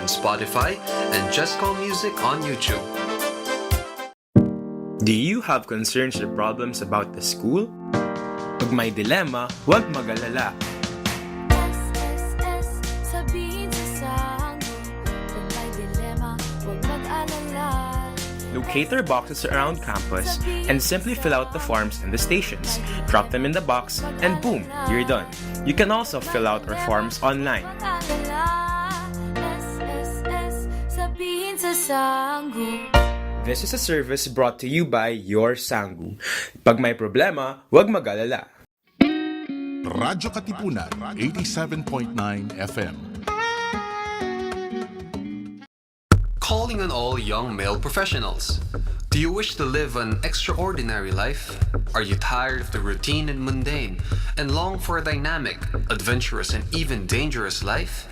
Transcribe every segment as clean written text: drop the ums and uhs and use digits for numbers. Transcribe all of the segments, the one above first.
on Spotify and Jescom Music on YouTube. Do you have concerns or problems about the school? Pag may dilemma, huwag mag-alala. Sabihin sa sanggo. Pag may dilema, huwag mag-alala. Locate their boxes around campus and simply fill out the forms in the stations. Drop them in the box and boom, you're done. You can also fill out our forms online. Sabihin sa sanggo. This is a service brought to you by your Sanggu. Pag may problema, huwag mag-alala. Radyo-Katipunan, 87.9 FM. Calling on all young male professionals. Do you wish to live an extraordinary life? Are you tired of the routine and mundane and long for a dynamic, adventurous, and even dangerous life?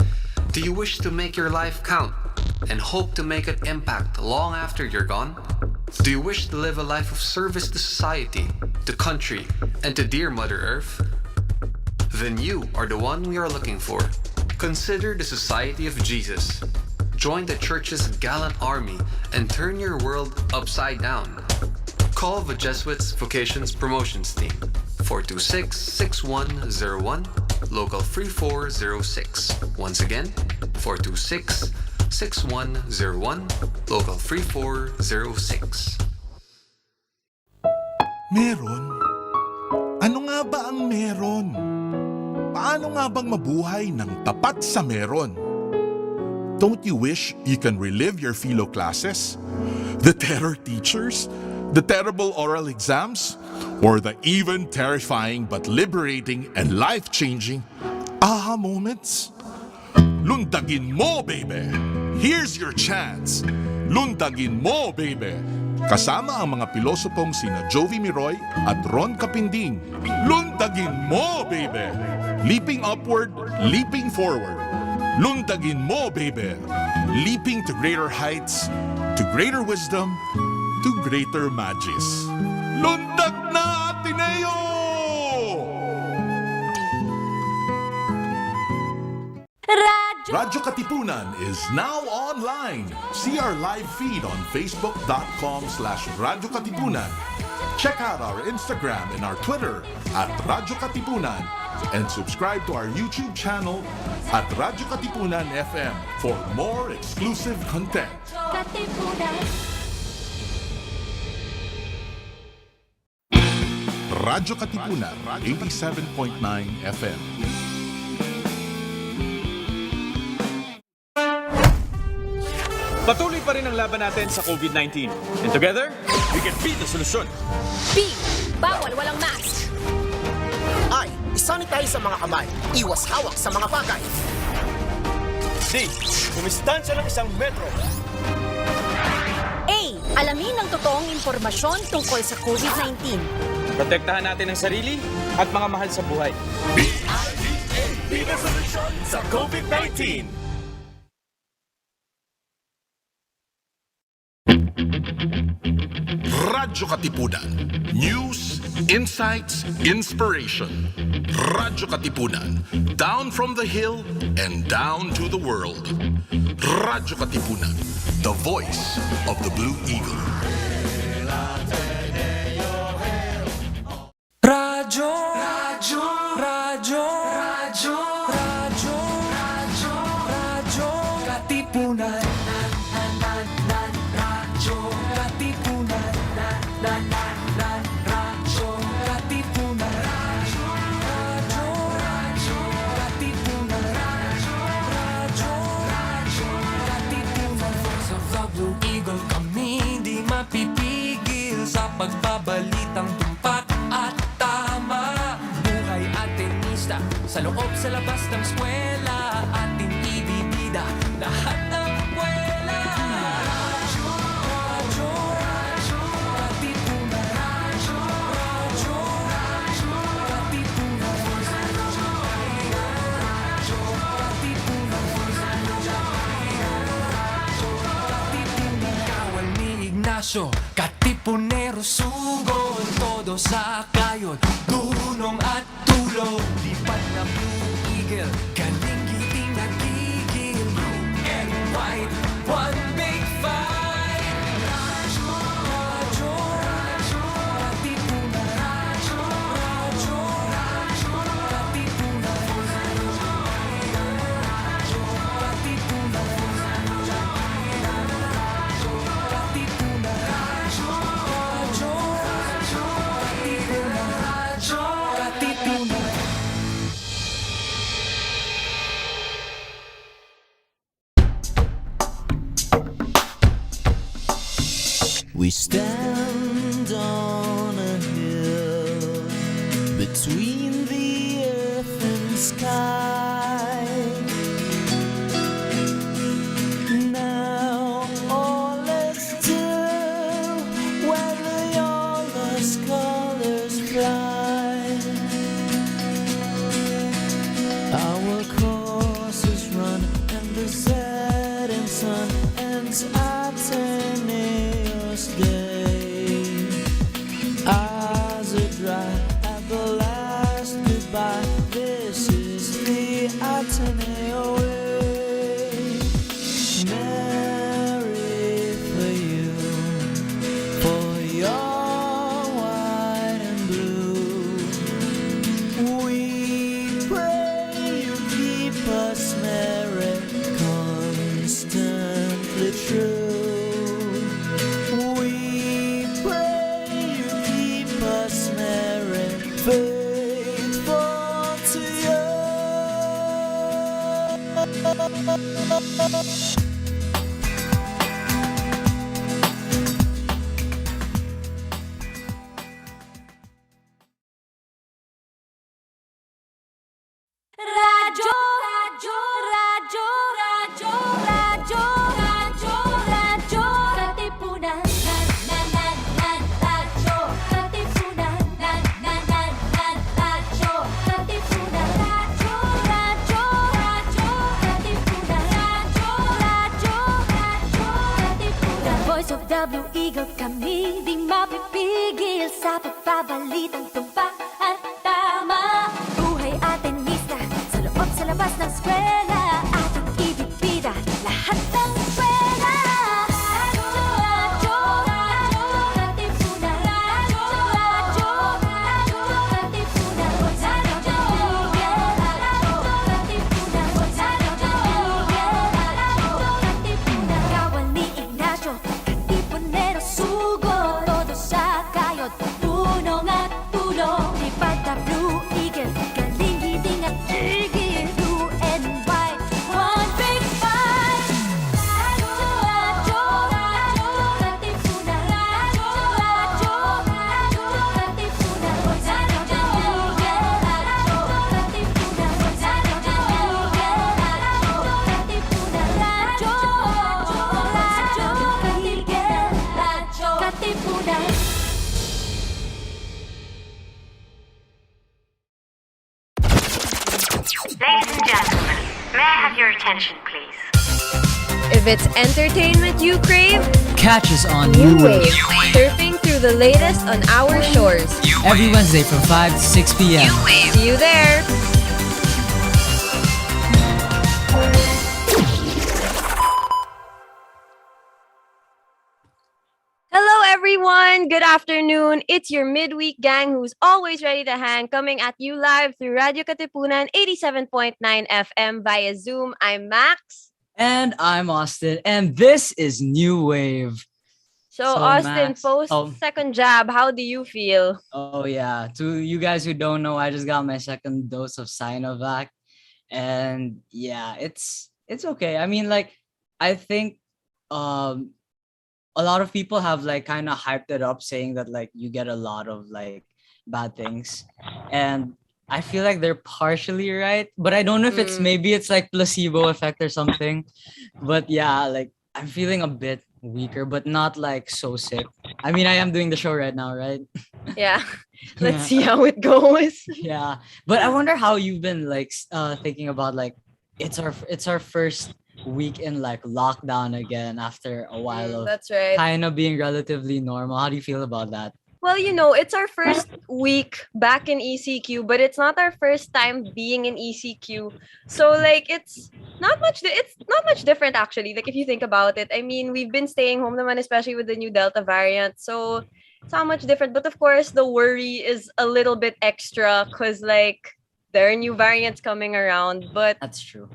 Do you wish to make your life count and hope to make an impact long after you're gone? Do you wish to live a life of service to society, to country, and to dear Mother Earth? Then you are the one we are looking for. Consider the Society of Jesus. Join the Church's gallant army and turn your world upside down. Call the Jesuits Vocations Promotions Team 426-6101, local 3406. Once again, 426-6101, local 3406. Meron? Ano nga ba ang meron? Paano nga bang mabuhay ng tapat sa meron? Don't you wish you can relive your philo classes? The terror teachers? The terrible oral exams? Or the even terrifying but liberating and life-changing aha moments? Lundagin mo, baby! Here's your chance! Lundagin mo, baby! Kasama ang mga pilosopong sina Jovi Miroy at Ron Capinding. Lundagin mo, baby! Leaping upward, leaping forward. Lundagin mo, baby! Leaping to greater heights, to greater wisdom, to greater magis. Lundag na, Ateneo! Radyo-Katipunan is now online. See our live feed on facebook.com/radyo-katipunan. Check out our Instagram and our Twitter at radyo-katipunan and subscribe to our YouTube channel at radyo-katipunan FM for more exclusive content. Radyo-Katipunan, 87.9 FM. Patuloy pa rin ang laban natin sa COVID-19. And together, we can beat the solusyon. B. Bawal walang mask. I. Isanitize sa mga kamay. Iwas hawak sa mga bagay. D. Umistansya ng 1 metro. A. Alamin ang totoong impormasyon tungkol sa COVID-19. Protektahan natin ang sarili at mga mahal sa buhay. B-I-D-A. Beat the solusyon sa COVID-19. Radyo-Katipunan. News, insights, inspiration. Radyo-Katipunan. Down from the hill and down to the world. Radyo-Katipunan. The voice of the Blue Eagle. Radyo, radyo, radyo, radyo, radyo, radyo, radyo, Katipunan. Radyo, Katipunan. Radyo, Katipunan. Radyo, radyo, Katipunan. Radyo, Katipunan. Voice of the Blue Eagle, kami di mapipigil sa pagbabalitang tumpak at tama. Buhay at tenista, sa loob sa labas ng eskwela, ating ibibida lahat ng kwela. Radyo, radyo, radyo, Katipunan. Radyo, radyo, radyo, Katipunan. Radyo, Katipunan. Katipunan. Kawal ni Ignacio, Katipunero sugod, todo sa kayon, tulong at tulong. Lipat na Blue Eagle, kaling giting nagigil. Blue and white. We stand on a hill between the earth and sky. Now all is still where the yawless colors fly. Our course is run and the setting sun ends at Neo's day. Eyes are dry at the last goodbye. This is the Ateneo way. Merry for you, for your white and blue. We pray you keep us merry, constantly true. We pray you keep us merry, faithful to you. Radyo, radyo, radyo, radyo, radyo, radyo, radyo, katipunan. Radyo, katipunan. Radyo, katipunan. Radyo, radyo, radyo, katipunan. Radyo, radyo, radyo, katipunan. The voice of W Eagle kami, di mapipigil sa pagbabalitang tumpak at tama. Buhay atin sa loob sa labas ng eskwela, ating ibibida lahat ng eskwela. Radyo, radyo, radyo, katipunan. Radyo, radyo, radyo, katipunan. Radyo, radyo, katipunan. Radyo, katipunan. Kawan ni Ignacio, katipunero sugod. Todo sa kayod, punong at tulong. Lipad W Eagle, galing hiding at tigil. Blue and white, one big fight. Radyo, radyo, radyo, katipunan. Radyo, radyo, radyo, katipunan. Radyo, radyo, katipunan. Radyo, katipunan. Radyo, radyo, katipunan. Ladies and gentlemen, may I have your attention, please? If it's entertainment you crave, catch us on New Wave, surfing through the latest on our shores. every Wednesday from 5 to 6 p.m. See you there. Hello everyone, good afternoon. It's your midweek gang who's always ready to hang, coming at you live through radyo-katipunan 87.9 FM via Zoom. I'm Max. And I'm Austin, and this is New Wave. So Austin, Max, post second jab, how do you feel? Oh yeah, to you guys who don't know, I just got my second dose of Sinovac, and yeah, it's okay. I mean, like, I think a lot of people have like kind of hyped it up, saying that like you get a lot of like bad things, and I feel like they're partially right, but I don't know if maybe it's like placebo effect or something. But yeah, like I'm feeling a bit weaker, but not like so sick. I mean, I am doing the show right now, right? Yeah. Let's see how it goes. Yeah. But I wonder how you've been like thinking about like it's our first week in like lockdown again after a while of that's right. kind of being relatively normal. How do you feel about that? Well, you know, it's our first week back in ECQ, but it's not our first time being in ECQ. So like it's not much different actually. Like if you think about it. I mean, we've been staying home naman, especially with the new Delta variant. So it's not much different, but of course the worry is a little bit extra cuz like there are new variants coming around, but that's true.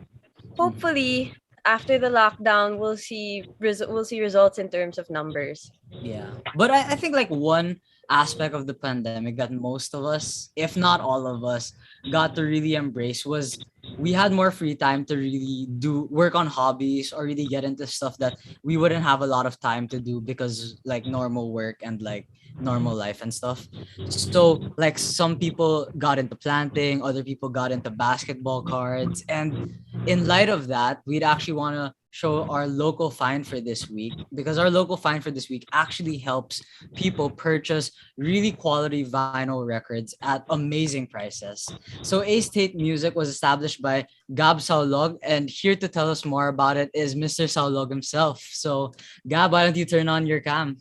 Hopefully after the lockdown we'll see results in terms of numbers. Yeah. But I think like one aspect of the pandemic that most of us, if not all of us, got to really embrace was we had more free time to really do work on hobbies or really get into stuff that we wouldn't have a lot of time to do because like normal work and like normal life and stuff. So like some people got into planting, other people got into basketball cards, and in light of that, we'd actually want to show our local find for this week because our local find for this week actually helps people purchase really quality vinyl records at amazing prices. So A State Music was established by Gab Saulog, and here to tell us more about it is Mr. Saulog himself. So Gab, why don't you turn on your cam?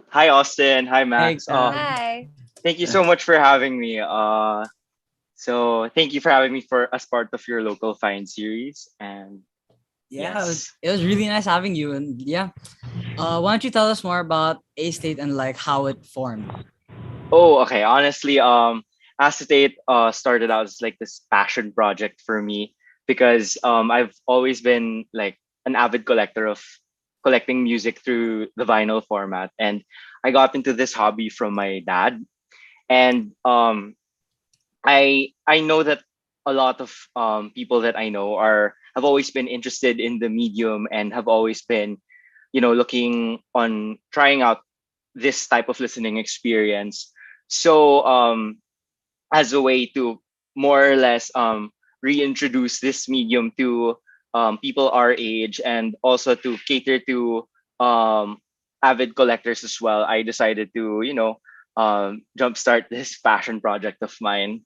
Hi, Austin. Hi, Hey, Max. Gab. Hi. Thank you so much for having me. So thank you for having me for as part of your local find series. And Yeah, yes. it was really nice having you. And yeah, why don't you tell us more about A State and like how it formed? Oh, okay. Honestly, Acetate started out as like this passion project for me because I've always been like an avid collector of collecting music through the vinyl format, and I got into this hobby from my dad. And I know that a lot of people that I know are have always been interested in the medium and have always been, looking on trying out this type of listening experience. So as a way to more or less reintroduce this medium to people our age and also to cater to avid collectors as well, I decided to, jumpstart this passion project of mine.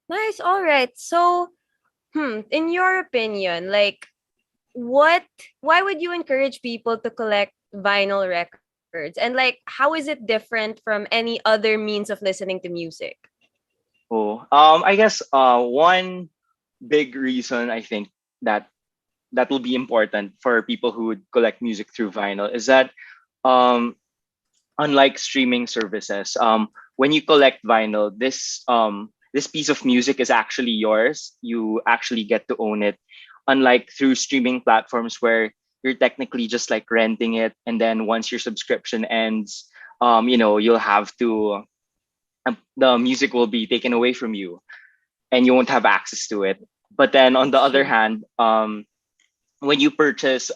Nice. All right. So, in your opinion, like, what? Why would you encourage people to collect vinyl records? And like, how is it different from any other means of listening to music? Oh, I guess one big reason I think that that will be important for people who would collect music through vinyl is that um, unlike streaming services, when you collect vinyl, this piece of music is actually yours. You actually get to own it. Unlike through streaming platforms where you're technically just like renting it, and then once your subscription ends, you'll have to the music will be taken away from you, and you won't have access to it. But then on the other hand, when you purchase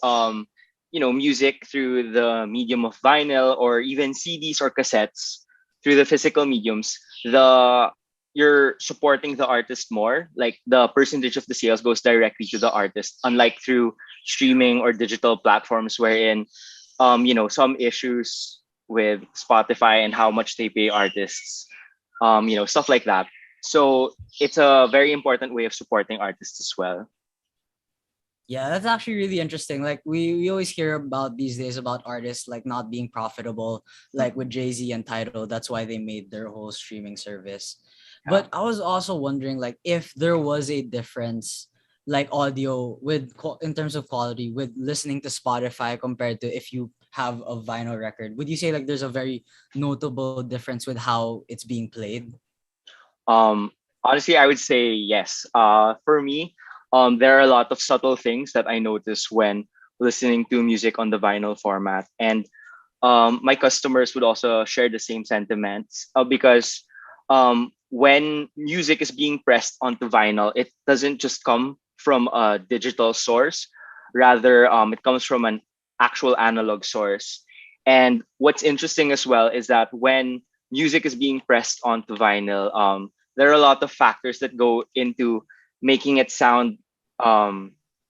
music through the medium of vinyl or even CDs or cassettes through the physical mediums, the you're supporting the artist more. Like the percentage of the sales goes directly to the artist, unlike through streaming or digital platforms wherein some issues with Spotify and how much they pay artists, stuff like that. So it's a very important way of supporting artists as well. Yeah, that's actually really interesting. Like we always hear about these days about artists like not being profitable, like with Jay-Z and Tidal. That's why they made their whole streaming service. But I was also wondering like if there was a difference like audio in terms of quality with listening to Spotify compared to if you have a vinyl record. Would you say like there's a very notable difference with how it's being played? Honestly, I would say yes. For me, there are a lot of subtle things that I notice when listening to music on the vinyl format, and my customers would also share the same sentiments because when music is being pressed onto vinyl, it doesn't just come from a digital source, rather, it comes from an actual analog source. And what's interesting as well is that when music is being pressed onto vinyl, there are a lot of factors that go into making it sound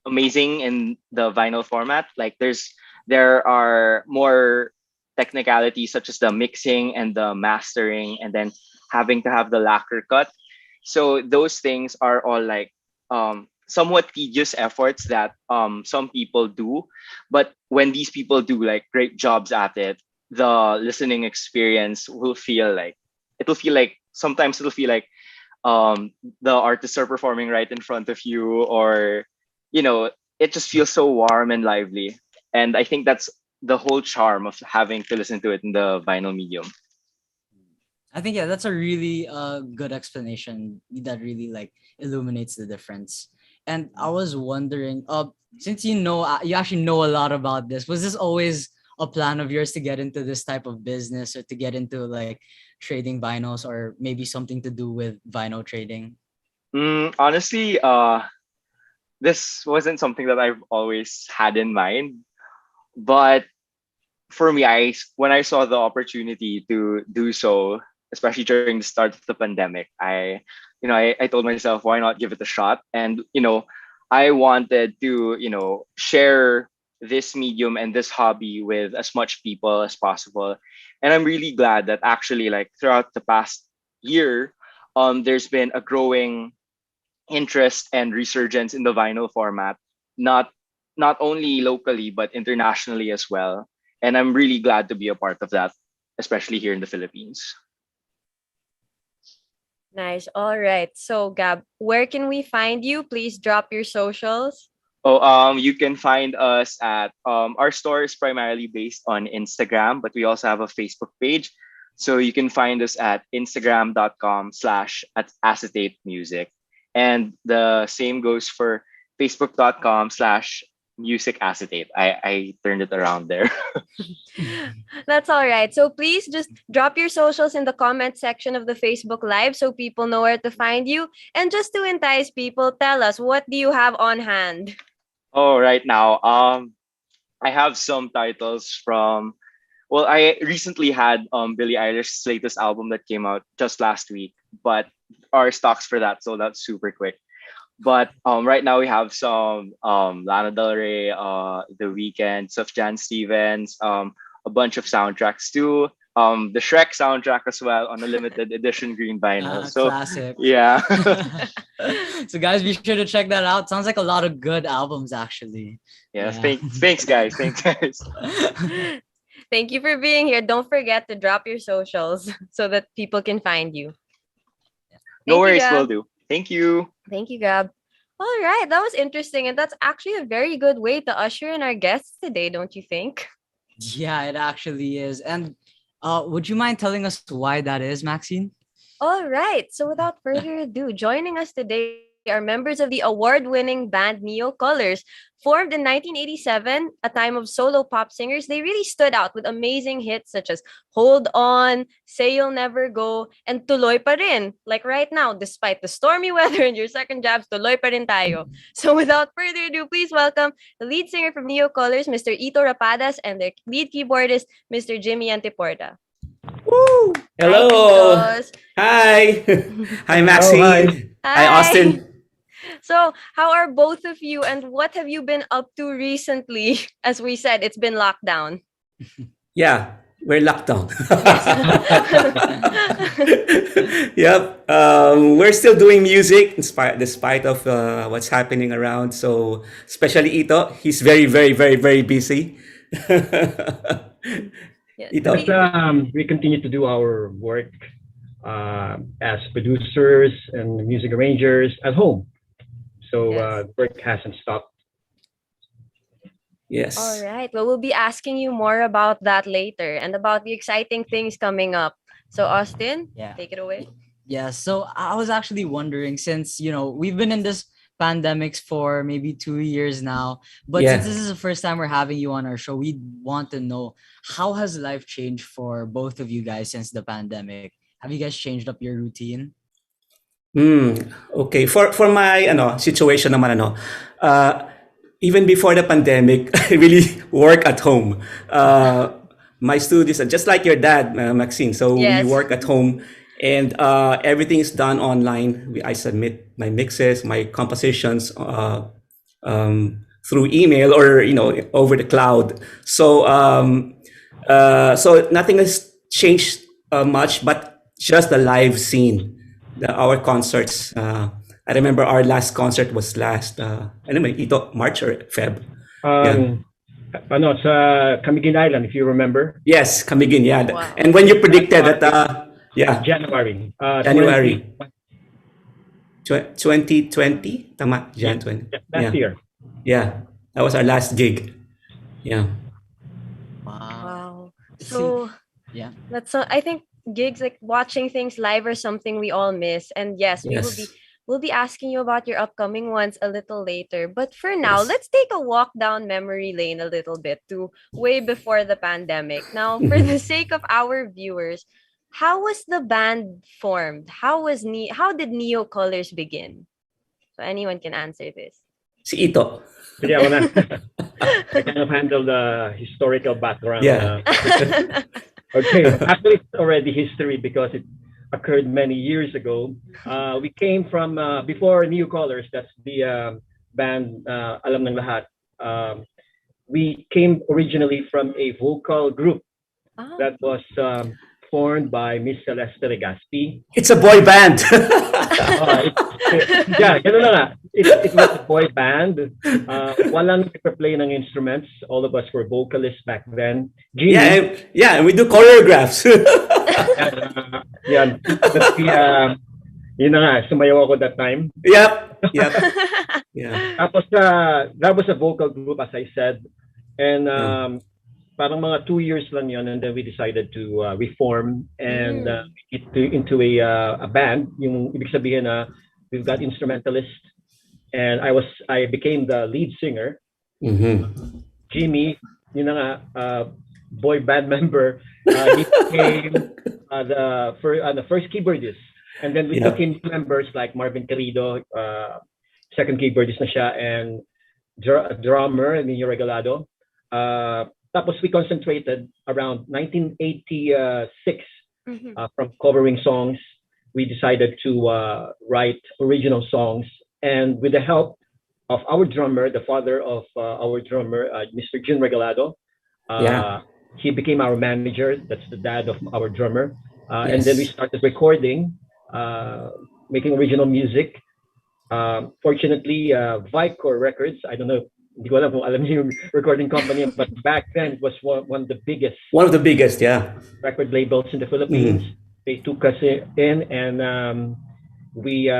amazing in the vinyl format. Like there are more technicalities such as the mixing and the mastering, and then having to have the lacquer cut. So those things are all like somewhat tedious efforts that some people do, but when these people do like great jobs at it, the listening experience will feel like sometimes it'll feel like the artists are performing right in front of you, or it just feels so warm and lively. And I think that's the whole charm of having to listen to it in the vinyl medium. I think yeah, that's a really good explanation that really like illuminates the difference. And I was wondering, since you actually know a lot about this, was this always a plan of yours to get into this type of business or to get into like trading vinyls or maybe something to do with vinyl trading? Honestly, this wasn't something that I've always had in mind. But for me, when I saw the opportunity to do so, especially during the start of the pandemic, I told myself, why not give it a shot? And I wanted to share this medium and this hobby with as much people as possible. And I'm really glad that actually, like throughout the past year, there's been a growing interest and resurgence in the vinyl format, not not only locally but internationally as well. And I'm really glad to be a part of that, especially here in the Philippines. Nice. All right. So, Gab, where can we find you? Please drop your socials. Oh, you can find us at our store is primarily based on Instagram, but we also have a Facebook page. So you can find us at instagram.com/acetate music. And the same goes for facebook.com/music acetate. I turned it around there. That's all right. So please just drop your socials in the comment section of the Facebook Live so people know where to find you. And just to entice people, tell us, what do you have on hand? Oh, right now, I have some titles from. Well, I recently had Billie Eilish's latest album that came out just last week, but our stocks for that sold out super quick. But right now we have some Lana Del Rey, The Weeknd, Sufjan Stevens, a bunch of soundtracks too. The Shrek soundtrack as well on a limited edition green vinyl. So Classic. yeah. So guys, be sure to check that out. Sounds like a lot of good albums actually. Yeah. Thanks guys. Thanks guys. Thank you for being here. Don't forget to drop your socials so that people can find you. No worries, Gab. will do. Thank you. Thank you, Gab. All right, that was interesting. And that's actually a very good way to usher in our guests today, don't you think? Yeah, it actually is. And would you mind telling us why that is, Maxine? All right. So without further ado, joining us today are members of the award-winning band Neocolors. Formed in 1987, a time of solo pop singers, they really stood out with amazing hits such as Hold On, Say You'll Never Go, and Tuloy Pa Rin. Like right now, despite the stormy weather and your second jabs, tuloy pa rin tayo. So without further ado, please welcome the lead singer from Neocolors, Mr. Ito Rapadas, and their lead keyboardist, Mr. Jimmy Antiporda. Woo! Hello. Hi. Hi, Maxine. Hi, Austin. So, how are both of you and what have you been up to recently? As we said, it's been locked down. Yeah, we're locked down. Yep. We're still doing music despite of what's happening around. So, especially Ito, he's very, very, very, very busy. Ito. We continue to do our work as producers and music arrangers at home. So work hasn't stopped. Yes. All right. Well, we'll be asking you more about that later and about the exciting things coming up. So, Austin, take it away. Yeah. So I was actually wondering, since we've been in this pandemics for maybe 2 years now, but since this is the first time we're having you on our show, we want to know, how has life changed for both of you guys since the pandemic? Have you guys changed up your routine? Okay. For my situation naman even before the pandemic, I really work at home. My studios are just like your dad, Maxine. So we work at home, and everything is done online. I submit my mixes, my compositions through email or over the cloud. So so nothing has changed much, but just the live scene. Our concerts. I remember our last concert was last March or Feb. It's Camiguin Island, if you remember. Yes, Camiguin. Yeah, wow. And when you predicted that, January. January 2020, tama? Jan 20. Last year. Yeah, that was our last gig. Yeah. Wow. So that's I think gigs, like watching things live, are something we all miss. And yes, we will be we'll be asking you about your upcoming ones a little later. But for now, Yes. let's take a walk down memory lane a little bit to way before the pandemic. Now, for the sake of our viewers, how was the band formed? How did Neocolors begin? So anyone can answer this. Si Ito. Sige, ako na. I kind of handle the historical background. Yeah. Okay, actually, it's already history because it occurred many years ago. We came from, before Neocolors, that's the band alam ng lahat. We came originally from a vocal group that was formed by Miss Celeste Legaspi. It's a boy band. Yeah, ganun na nga. It was a boy band. Walang nagpa-play ng instruments. All of us were vocalists back then. Genie, and we do choreographs. yeah, that's the, yun na nga, sumayaw ako that time. Yep. Yeah. Tapos, that was a vocal group, as I said. And parang mga 2 years lang yun, and then we decided to reform and into a band. Yung ibig sabihin na we've got instrumentalists, and I became the lead singer. Jimmy, yun na nga, boy band member, he became the first keyboardist. And then we took in members like Marvin Querido, second keyboardist na siya, and drummer, Nino Regalado. Tapos we concentrated around 1986 from covering songs. We decided to write original songs, and with the help of our drummer, the father of our drummer, Mr. Jun Regalado, he became our manager. That's the dad of our drummer. And then we started recording, making original music. Fortunately, Vicor Records, I don't know, hindi ko alam kung alam niyo yung recording company, but back then it was one of the biggest. One of the biggest, yeah. Record labels in the Philippines. They took us in, and we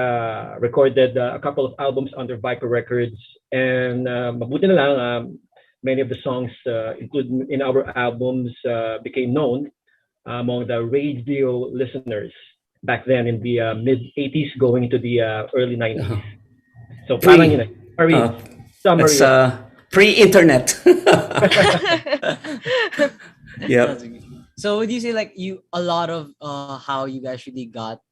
recorded a couple of albums under Vicor Records. And mabuti na lang, many of the songs included in our albums became known among the radio listeners back then in the mid-80s going into the early 90s. So parang yun, summary. It's pre-internet. Yep. So would you say like a lot of how you guys really got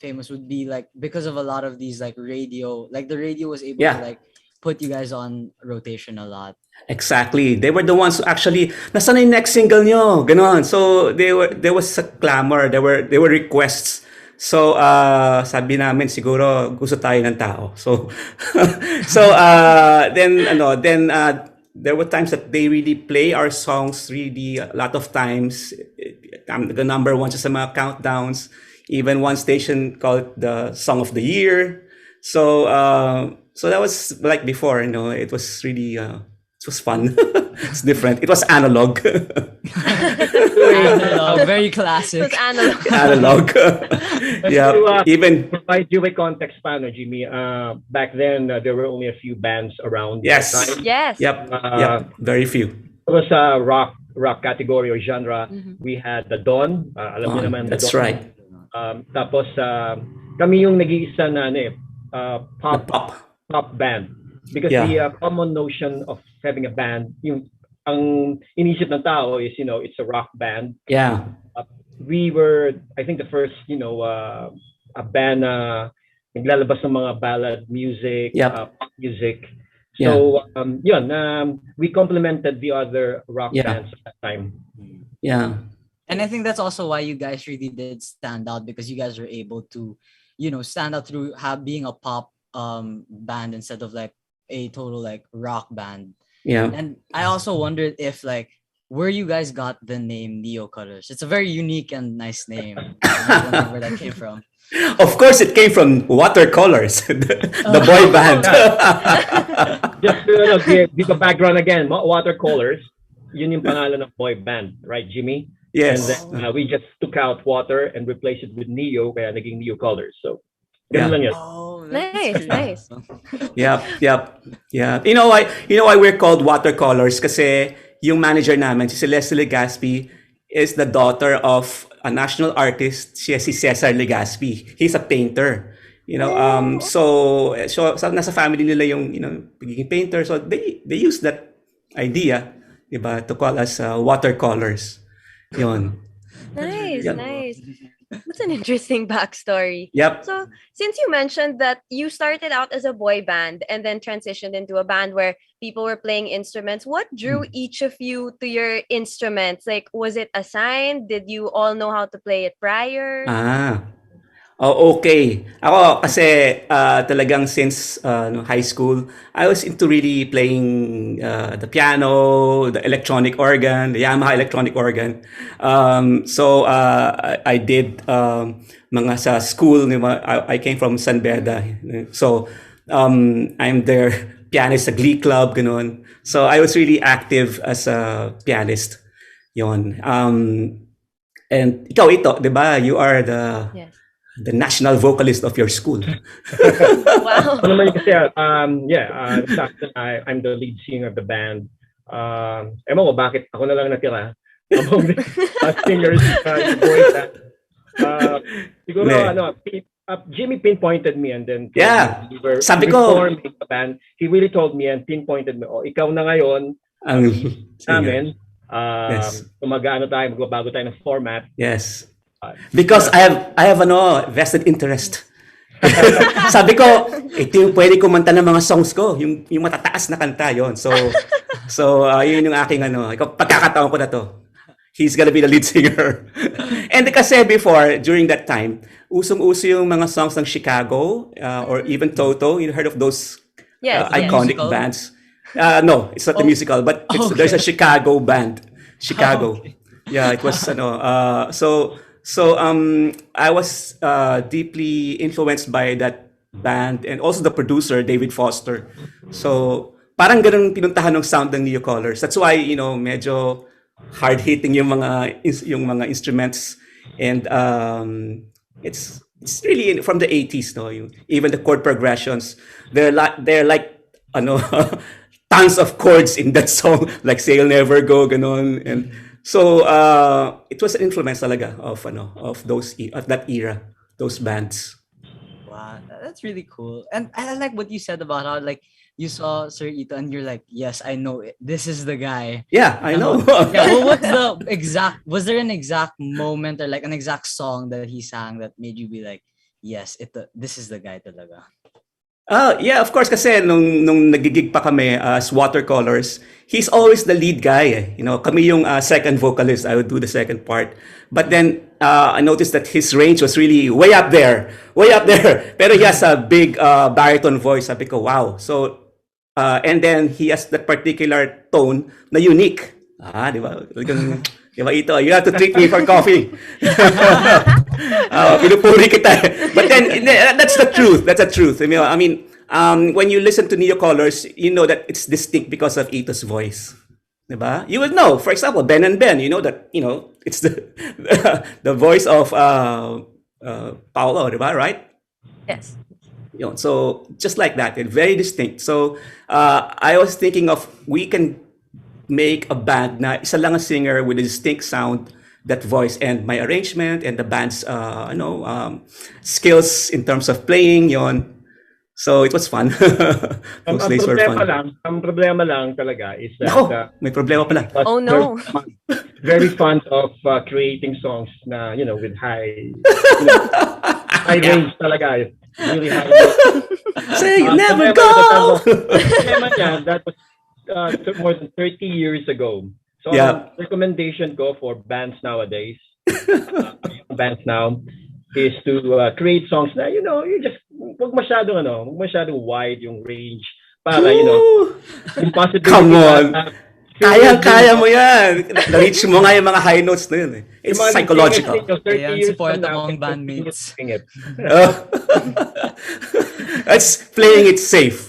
famous would be like because of a lot of these like radio, like the radio was able to like put you guys on rotation a lot. Exactly. They were the ones who actually, nasaan na yung next single nyo? Ganon. So there was a clamor, there were requests. So sabi namin siguro gusto tayo ng tao. So then there were times that they really play our songs really a lot of times. The number one sa mga countdowns. Even one station called the Song of the Year. So that was like before, it was really it was fun. It's different. It was analog. Analog, very classic. It was analog. Analog. Yeah. Even provide you a context, paano, Jimmy? Back then, there were only a few bands around. Yes. That time. Yes. Yep. Very few. It was a rock category or genre. We had the Dawn. Alam niyo naman. That's Dawn. right. Tapos kami yung nag-iisa na pop band. Because the common notion of having a band, ang inisip ng tao is, it's a rock band. Yeah. We were, I think, the first, a band naglalabas ng mga ballad music, pop music. So, we complemented the other rock bands at that time. Yeah. And I think that's also why you guys really did stand out, because you guys were able to, stand out through being a pop band instead of like a total like rock band. Yeah. And I also wondered if like where you guys got the name Neocolors. It's a very unique and nice name. I wonder where that came from. Of course, it came from Watercolors, the boy band. Just to give a background again, Watercolors, yun yung pangalan ng boy band, right, Jimmy? Yes. And then we just took out water and replaced it with Neo, kaya naging Neocolors. So, lang yun. Nice. Yep. You know why we're called Watercolors? Kasi yung manager namin, si Celeste Legaspi, is the daughter of a national artist. Siya si Cesar Legaspi. He's a painter. So nasa family nila yung pagiging painter, so they use that idea, diba, to call us watercolors. Yun. Nice, Yep. nice. That's an interesting backstory. Yep. So, since you mentioned that you started out as a boy band and then transitioned into a band where people were playing instruments, what drew each of you to your instruments? Like, was it assigned? Did you all know how to play it prior? Oh, okay. Ako kasi talagang since high school, I was into really playing the piano, the electronic organ, the Yamaha electronic organ. So I did mga sa school. I came from San Beda. So I'm their pianist sa Glee Club, ganun. So I was really active as a pianist. Yon. And ikaw, Ito, di ba? You are the national vocalist of your school. Wow. Ano naman kasi, I'm the lead singer of the band. Ewan ko bakit ako na lang natira among the singers boys. Siguro, Jimmy pinpointed me and then we were reforming the band. He really told me and pinpointed me, ikaw na ngayon ang namin. Mag-ano tayo, magbabago tayo ng format. Yes. Because I have vested interest. Sabi ko, ito yung pwede kumanta ng mga songs ko, yung matataas na kanta yon. So yun yung aking pagkakataon ko na to. He's gonna be the lead singer. And kasi before, during that time, usong-uso yung mga songs ng Chicago or even Toto. You heard of those iconic bands? No, it's not the musical, but there's a Chicago band. Chicago. Yeah, it was So I was deeply influenced by that band and also the producer, David Foster. So parang ganun pinuntahan ng sound ng Neocolors. That's why, medyo hard-hitting yung mga instruments, and it's really from the 80s, no? Even the chord progressions, they're like tons of chords in that song, like Sail Never Go, ganun. And so it was an influence talaga of that era, those bands. Wow, that's really cool. And I like what you said about how like you saw Sir Ito and you're like, yes, I know it. This is the guy. Yeah, I know. Was there an exact moment or like an exact song that he sang that made you be like, yes, this is the guy talaga? Yeah, of course, kasi nung nagigig pa kami as Watercolors, he's always the lead guy. Kami yung second vocalist. I would do the second part. But then I noticed that his range was really way up there. Pero he has a big baritone voice. Sabi ko, wow. So, and then he has that particular tone na unique. Di ba? Diba, Ito, you have to treat me for coffee. Pinupuri kita. But then, that's the truth. That's the truth. I mean, when you listen to Neocolors, you know that it's distinct because of Ito's voice. Diba? You will know, for example, Ben and Ben, you know that, it's the voice of Paolo, diba? Right? Yes. So, just like that, it's very distinct. So, I was thinking of, we can make a band na isa lang a singer with a distinct sound, that voice, and my arrangement and the band's skills in terms of playing yon. So it was fun. Those days were fun. Ang problema lang talaga is that may problema pala. Oh no. Very fond of creating songs na with high range talaga. Really high. Say never go. That was more than 30 years ago. So recommendation ko for bands nowadays, bands now, is to create songs na you just wag masyadong wide yung range para impossible. Come on. Kaya mo yan. Na-reach mo nga yung mga high notes na yun. It's psychological. Kaya support among bandmates. That's playing it safe.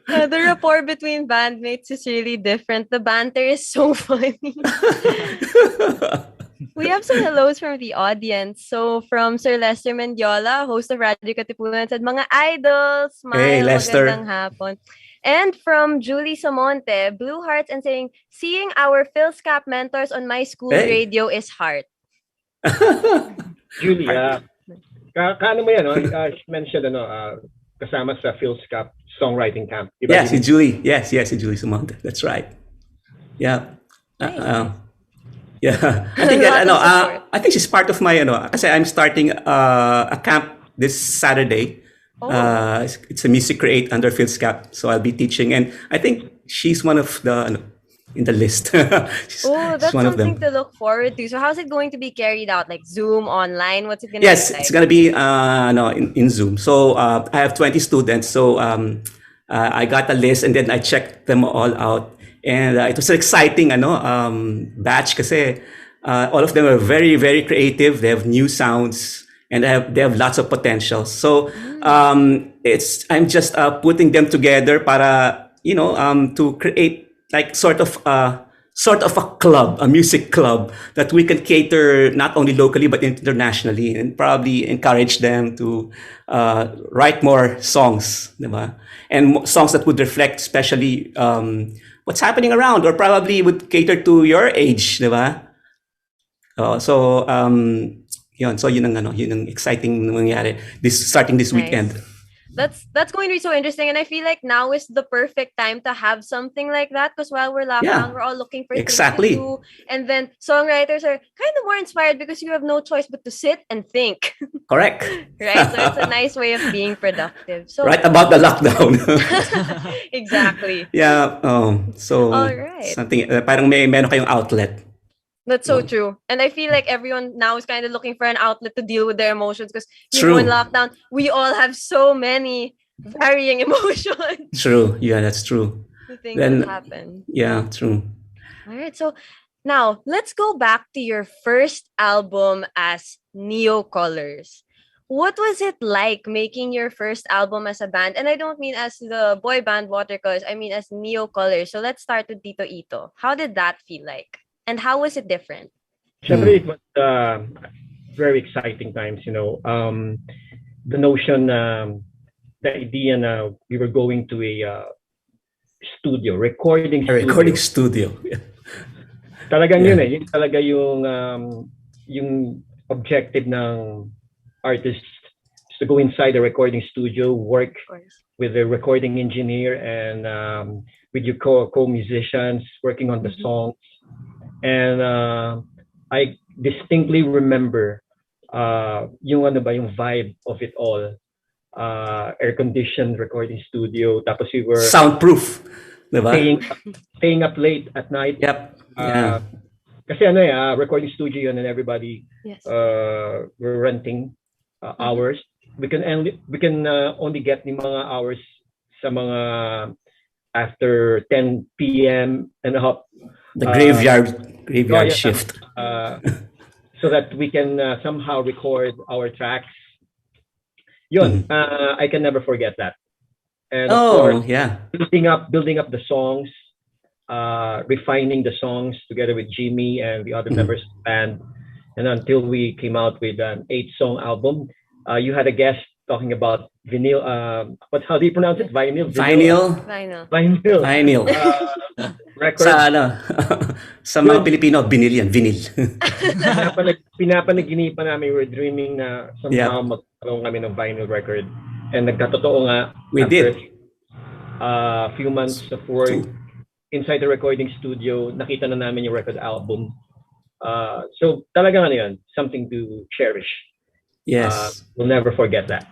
The rapport between bandmates is really different. The banter is so funny. We have some hellos from the audience. So from Sir Lester Mendiola, host of radyo-katipunan, said, mga idols, smile, hey, Lester. Magandang hapon. And from Julie Samonte, Blue Hearts, and saying, seeing our PhilSCAP mentors on my school radio is heart. Julia, Kaano mo yan, no? She mentioned, kasama sa Phil's Cup songwriting camp. Diba? Yeah, si Julie. Yes, si Julie Sumonte. That's right. Yeah. Yeah. I think I think she's part of my kasi I'm starting a camp this Saturday. It's a music create under Phil's Cup, so I'll be teaching, and I think she's one of the in the list. That's something to look forward to. So how's it going to be carried out? Like Zoom, online? What's it going to be like? It's going to be in Zoom. So I have 20 students. So I got a list and then I checked them all out. And it was an exciting batch kasi all of them are very, very creative. They have new sounds and they have lots of potential. So I'm just putting them together para to create like sort of a club, a music club that we can cater not only locally but internationally, and probably encourage them to write more songs, diba? And songs that would reflect especially what's happening around, or probably would cater to your age, diba? Yun ang exciting nangyari starting this weekend. That's going to be so interesting, and I feel like now is the perfect time to have something like that, because while we're locked down, we're all looking for things to do, and then songwriters are kind of more inspired because you have no choice but to sit and think. Correct. Right, so it's a nice way of being productive. So right about the lockdown. Exactly. Yeah. So all right. Something parang meron kayong outlet. That's so true. And I feel like everyone now is kind of looking for an outlet to deal with their emotions, because in lockdown, we all have so many varying emotions. True. Yeah, that's true. Things that happen. Yeah, true. All right. So now let's go back to your first album as Neocolors. What was it like making your first album as a band? And I don't mean as the boy band Watercolors. I mean as Neocolors. So let's start with Tito Ito. How did that feel like? And how was it different? It was very exciting times, the notion, the idea na we were going to a studio, recording studio. Talagang yun eh. Yun talaga yung objective ng artists, to go inside a recording studio, work with a recording engineer and with your co-musicians, working on the songs. And I distinctly remember yung vibe of it all. Air-conditioned recording studio. Tapos we were soundproof, diba? Staying up late at night. Yep. Yeah. Kasi recording studio yun, and everybody we're renting hours. We can only get the mga hours sa mga after 10 p.m. and up. The graveyard shift. So that we can somehow record our tracks. I can never forget that. And of course, building up the songs, refining the songs together with Jimmy and the other members of the band, and until we came out with an 8-song album. You had a guest talking about vinyl. How do you pronounce it? Vinyl. Record. Sa mga Pilipino, vinyl. Pinapanaginipan namin, we're dreaming na somehow magkaroon kami ng vinyl record. And nagkatotoo nga. We did. A few months of work inside the recording studio, nakita na namin yung record album. So talagang yun, something to cherish. Yes. We'll never forget that.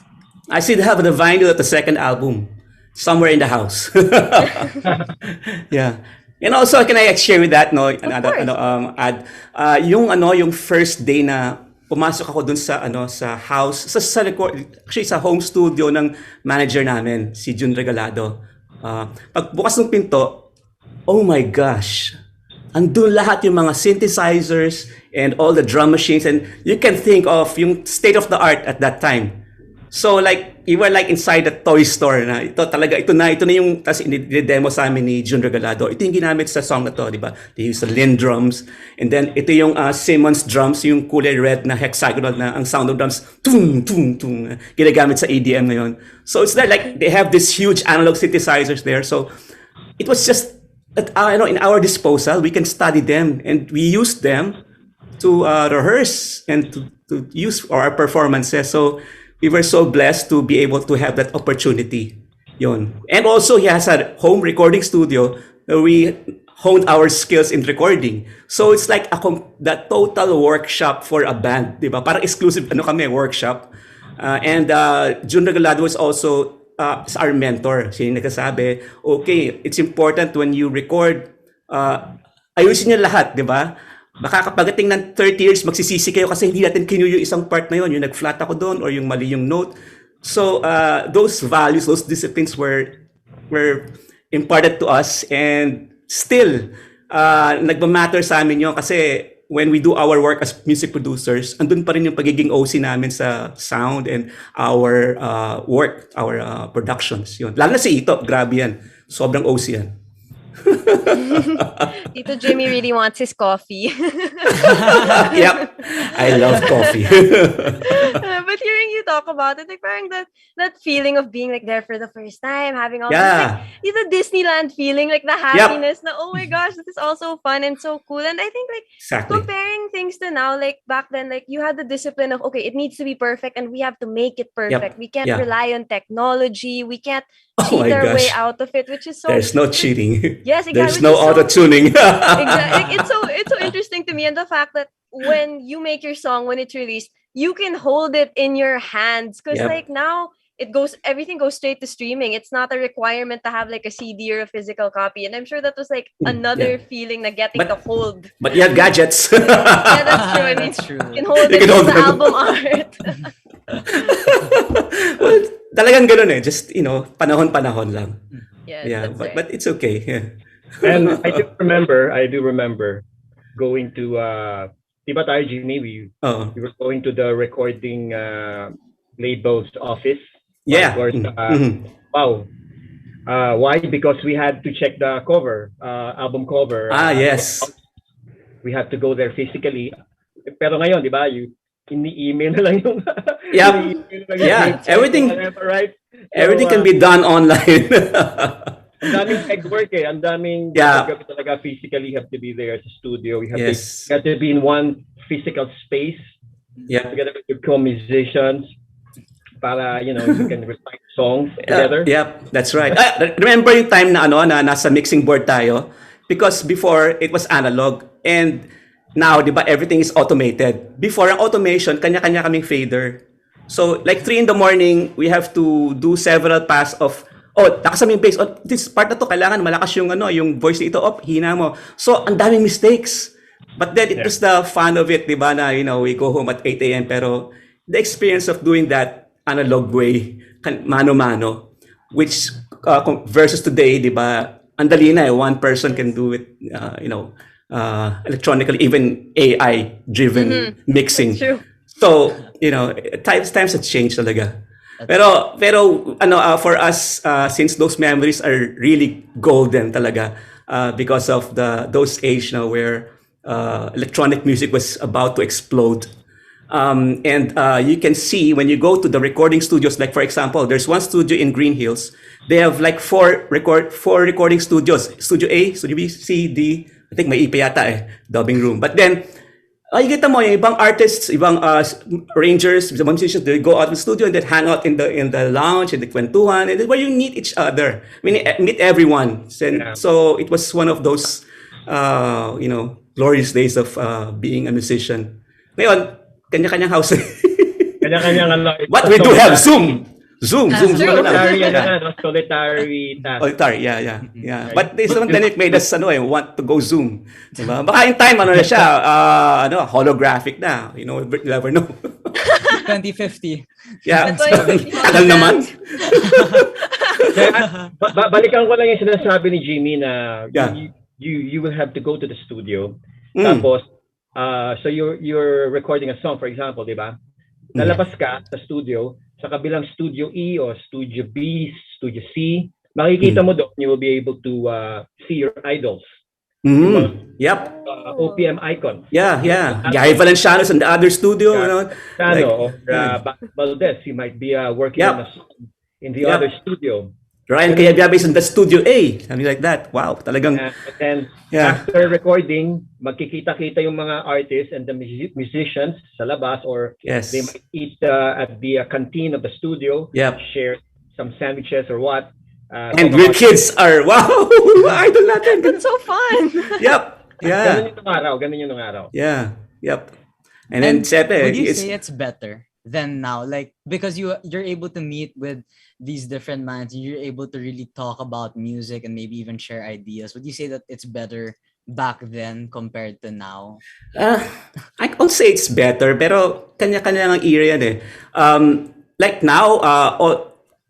I still have the vinyl of the second album somewhere in the house. Yeah. And also, can I share with that, yung first day na pumasok ako dun sa house, sa home studio ng manager namin, si Jun Regalado. Pagbukas ng pinto, oh my gosh, andun lahat yung mga synthesizers and all the drum machines, and you can think of yung state of the art at that time. So like, you were like inside a toy store na ito na yung tas i-demo sa amin ni Jun Regalado. Ito yung ginamit sa song na to, di ba? They use the Linn drums, and then ito yung Simmons drums, yung kulay red na hexagonal na ang sound of drums, tung tung tung, ginagamit sa EDM ngayon. So it's like they have this huge analog synthesizers there. So it was just in our disposal. We can study them, and we use them to rehearse and to use for our performances. So we were so blessed to be able to have that opportunity. Yun. And also, he has a home recording studio where we honed our skills in recording. So it's like the total workshop for a band, di ba? Parang exclusive workshop. And Jun Regalado is also our mentor. Siya yung nagsasabi, okay, it's important when you record, ayusin niyo lahat, di ba? Baka kapagating ng 30 years, magsisisi kayo kasi hindi natin kinuha yung isang part na yun, yung nag-flat ako doon or yung mali yung note. So those values, those disciplines were imparted to us, and still nagmamatter sa amin yun kasi when we do our work as music producers, andun pa rin yung pagiging OC namin sa sound and our work, our productions. Yun. Lalo na si Ito, grabe yan. Sobrang OC yan. Tito Jimmy really wants his coffee. Yep, I love coffee. But hearing you talk about it, like parang that feeling of being like there for the first time, having all this, like, it's a Disneyland feeling, like the happiness. Na, oh my gosh, this is also fun and so cool. And I think like comparing things to now, like back then, like you had the discipline of okay, it needs to be perfect, and we have to make it perfect. We can't rely on technology. We can't cheat our way out of it, which is so. There's no cheating. Yes, exactly. There's no auto-tuning. Exactly. Like, it's so interesting to me, and the fact that when you make your song, when it's released, you can hold it in your hands, because like now everything goes straight to streaming. It's not a requirement to have like a CD or a physical copy, and I'm sure that was like another feeling na getting to hold. But you have gadgets. Yeah, that's true. I mean, you can hold it as album art. Well, talagang ganun eh. Just, panahon-panahon lang. Yes, but it's okay. Yeah. And I do remember going to diba tayo, Jimmy, we were going to the recording label's office. Yeah. Of course, wow. Why? Because we had to check the cover, album cover. Yes. We have to go there physically. Pero ngayon, di ba, ini-email na lang yung everything right? Everything can be done online. Ang daming legwork eh. Ang daming talaga physically have to be there at the studio. You have to be in one physical space together with your co-musicians para, you can recite songs together. Yep, that's right. Remember yung time na nasa mixing board tayo? Because before, it was analog. And now, di ba, everything is automated. Before, ang automation, kanya-kanya kaming fader. So, like 3 in the morning, we have to do several pass of, nakasama yung bass. This part na to, kailangan malakas yung voice nito. Hina mo. So, ang daming mistakes. But then, it was the fun of it, di ba, na, we go home at 8 a.m. Pero, the experience of doing that analog way, mano-mano, which, versus today, di ba, ang dali na one person can do it, electronically, even AI-driven mixing. True. So, times have changed talaga. Pero for us, since those memories are really golden talaga, because of those age now where electronic music was about to explode. And you can see when you go to the recording studios, like for example, there's one studio in Green Hills. They have like four recording studios. Studio A, Studio B, C, D. I think may ipa yata dubbing room. But then, kita mo yung ibang artists, ibang arrangers, ibang musicians, they go out of the studio and then hang out in the lounge, in the kwentuhan, and where you meet each other. Meet everyone. So it was one of those, glorious days of being a musician. Ngayon, kanya-kanyang house. But we do have Zoom. Solitary task. Solitary, yeah. But this pandemic made us want to go Zoom. Diba? Baka in time na siya, holographic na. You never know. 2050. Yeah. Tagal naman. Balikan ko lang yung sinasabi ni Jimmy na you will have to go to the studio. Tapos, so you're recording a song, for example, di ba? Lalabas ka sa studio, sa kabilang Studio E o Studio B, Studio C, makikita mo doon, you will be able to see your idols. Yep. OPM icon. Yeah. Guy Valenciano's in the other studio. Valdez, he might be working in the other studio. Ryan Cayabyab is in the Studio A, something like that. Wow, talagang. But then after recording, magkikita-kita yung mga artists and the musicians sa labas, or they might eat at the canteen of the studio, share some sandwiches or what. And your kids are, wow, idol natin. That's so fun. Yep. Yeah. Ganun yung araw. Yeah. Yep. And then, would you say it's better than now? Like, because you're able to meet with these different minds, and you're able to really talk about music and maybe even share ideas. Would you say that it's better back then compared to now? I won't say it's better, pero kanya-kanya ang era yan eh. Like now,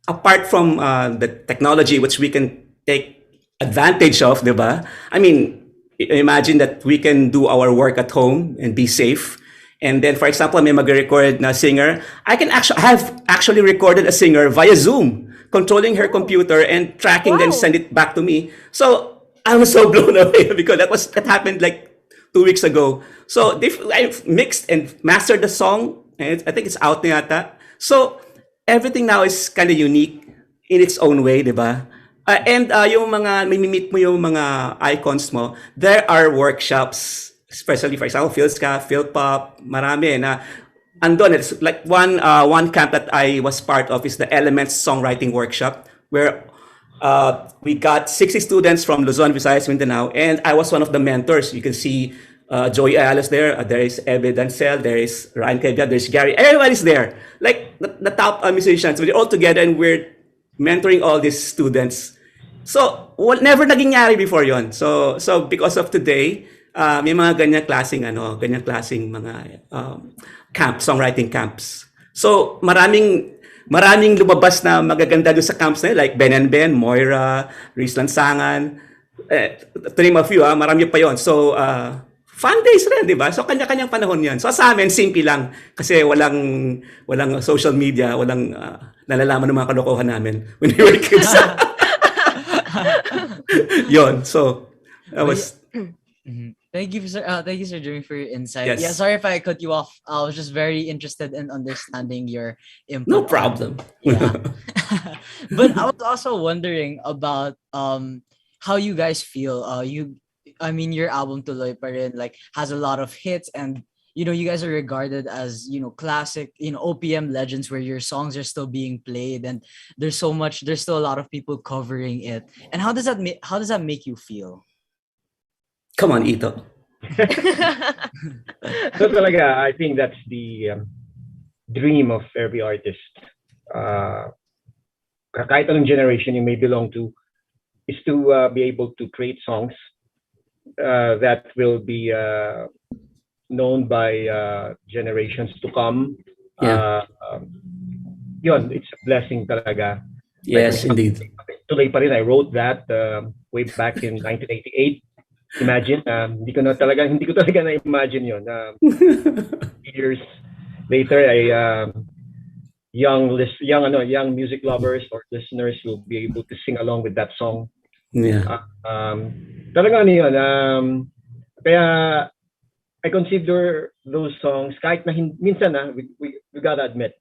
apart from the technology which we can take advantage of, diba? I mean, imagine that we can do our work at home and be safe. And then, for example, may mag-record na singer. I have actually recorded a singer via Zoom, controlling her computer and tracking, then send it back to me. So I was so blown away because that happened like 2 weeks ago. So I mixed and mastered the song, and I think it's out na yata. So everything now is kind of unique in its own way, di ba? And yung mga, may meet mo yung mga icons mo, there are workshops, especially for example, Philska, Philpop, marami na andon. It's like one camp that I was part of is the Elements Songwriting Workshop, where we got 60 students from Luzon, Visayas, Mindanao, and I was one of the mentors. You can see Joey Alice there. There is Ebe Dancel. There is Ryan Cayabyab. There's Gary. Everybody's there. Like the top musicians. We're all together and we're mentoring all these students. So never naging nangyari before yon. So because of today, may mga ganyan klaseng mga songwriting camps. So maraming lumabas na magaganda doon sa camps na yun, like Ben and Ben, Moira, Riz Lansangan, to name a few, marami pa yon. So fun days rin, di ba? So kanya-kanyang panahon yan. So sa amin, simple lang kasi walang social media, walang nalalaman ng mga kalokohan namin when we were kids. Yon. So that was. Thank you, sir. Thank you, Sir Jimmy, for your insight. Yes. Yeah, sorry if I cut you off. I was just very interested in understanding your input. No problem. Yeah. But I was also wondering about how you guys feel. Your album Tuloy Pa Rin has a lot of hits, and you guys are regarded as classic OPM legends, where your songs are still being played, and there's still a lot of people covering it. And how does that make you feel? Come on, Ito. So talaga, I think that's the dream of every artist. Kahit anong generation you may belong to, is to be able to create songs that will be known by generations to come. Yun, it's a blessing talaga. Yes, indeed. Tuloy Pa Rin, I wrote that way back in 1988. Imagine, hindi ko talaga na-imagine yun. Years later, young music lovers or listeners will be able to sing along with that song. Yeah. Talaga yun. Kaya I consider those songs, kahit na minsan we gotta admit,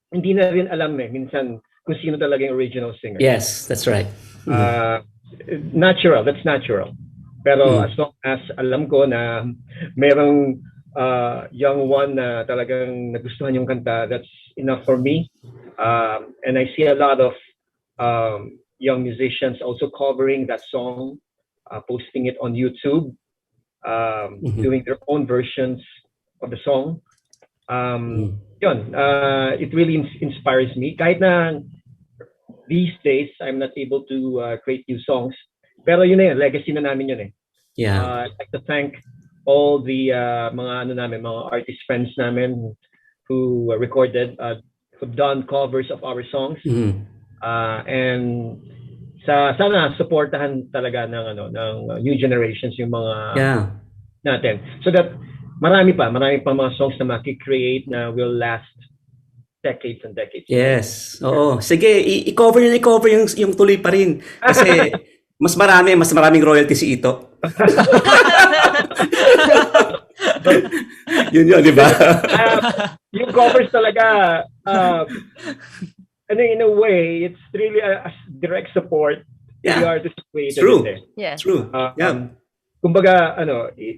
hindi na rin alam minsan kung sino talaga yung original singer. Yes, that's right. That's natural. Pero as long as alam ko na merong young one na talagang nagustuhan yung kanta, that's enough for me. And I see a lot of young musicians also covering that song, posting it on YouTube, doing their own versions of the song. It really inspires me. Kahit na these days, I'm not able to create new songs. Pero yun na yun, legacy na namin yun eh. Yeah. I'd like to thank all the mga artist friends namin who recorded, who've done covers of our songs. And sana supportahan talaga ng new generations yung mga natin. So that marami pa mga songs na maki-create na will last decades and decades. Yes. Oo. Sige, i-cover yung Tuloy Pa Rin. Kasi mas maraming royalty si Ito. Yun, di ba? Yung covers talaga, in a way, it's really direct support to the artist created True. it. Yes. True. Kumbaga,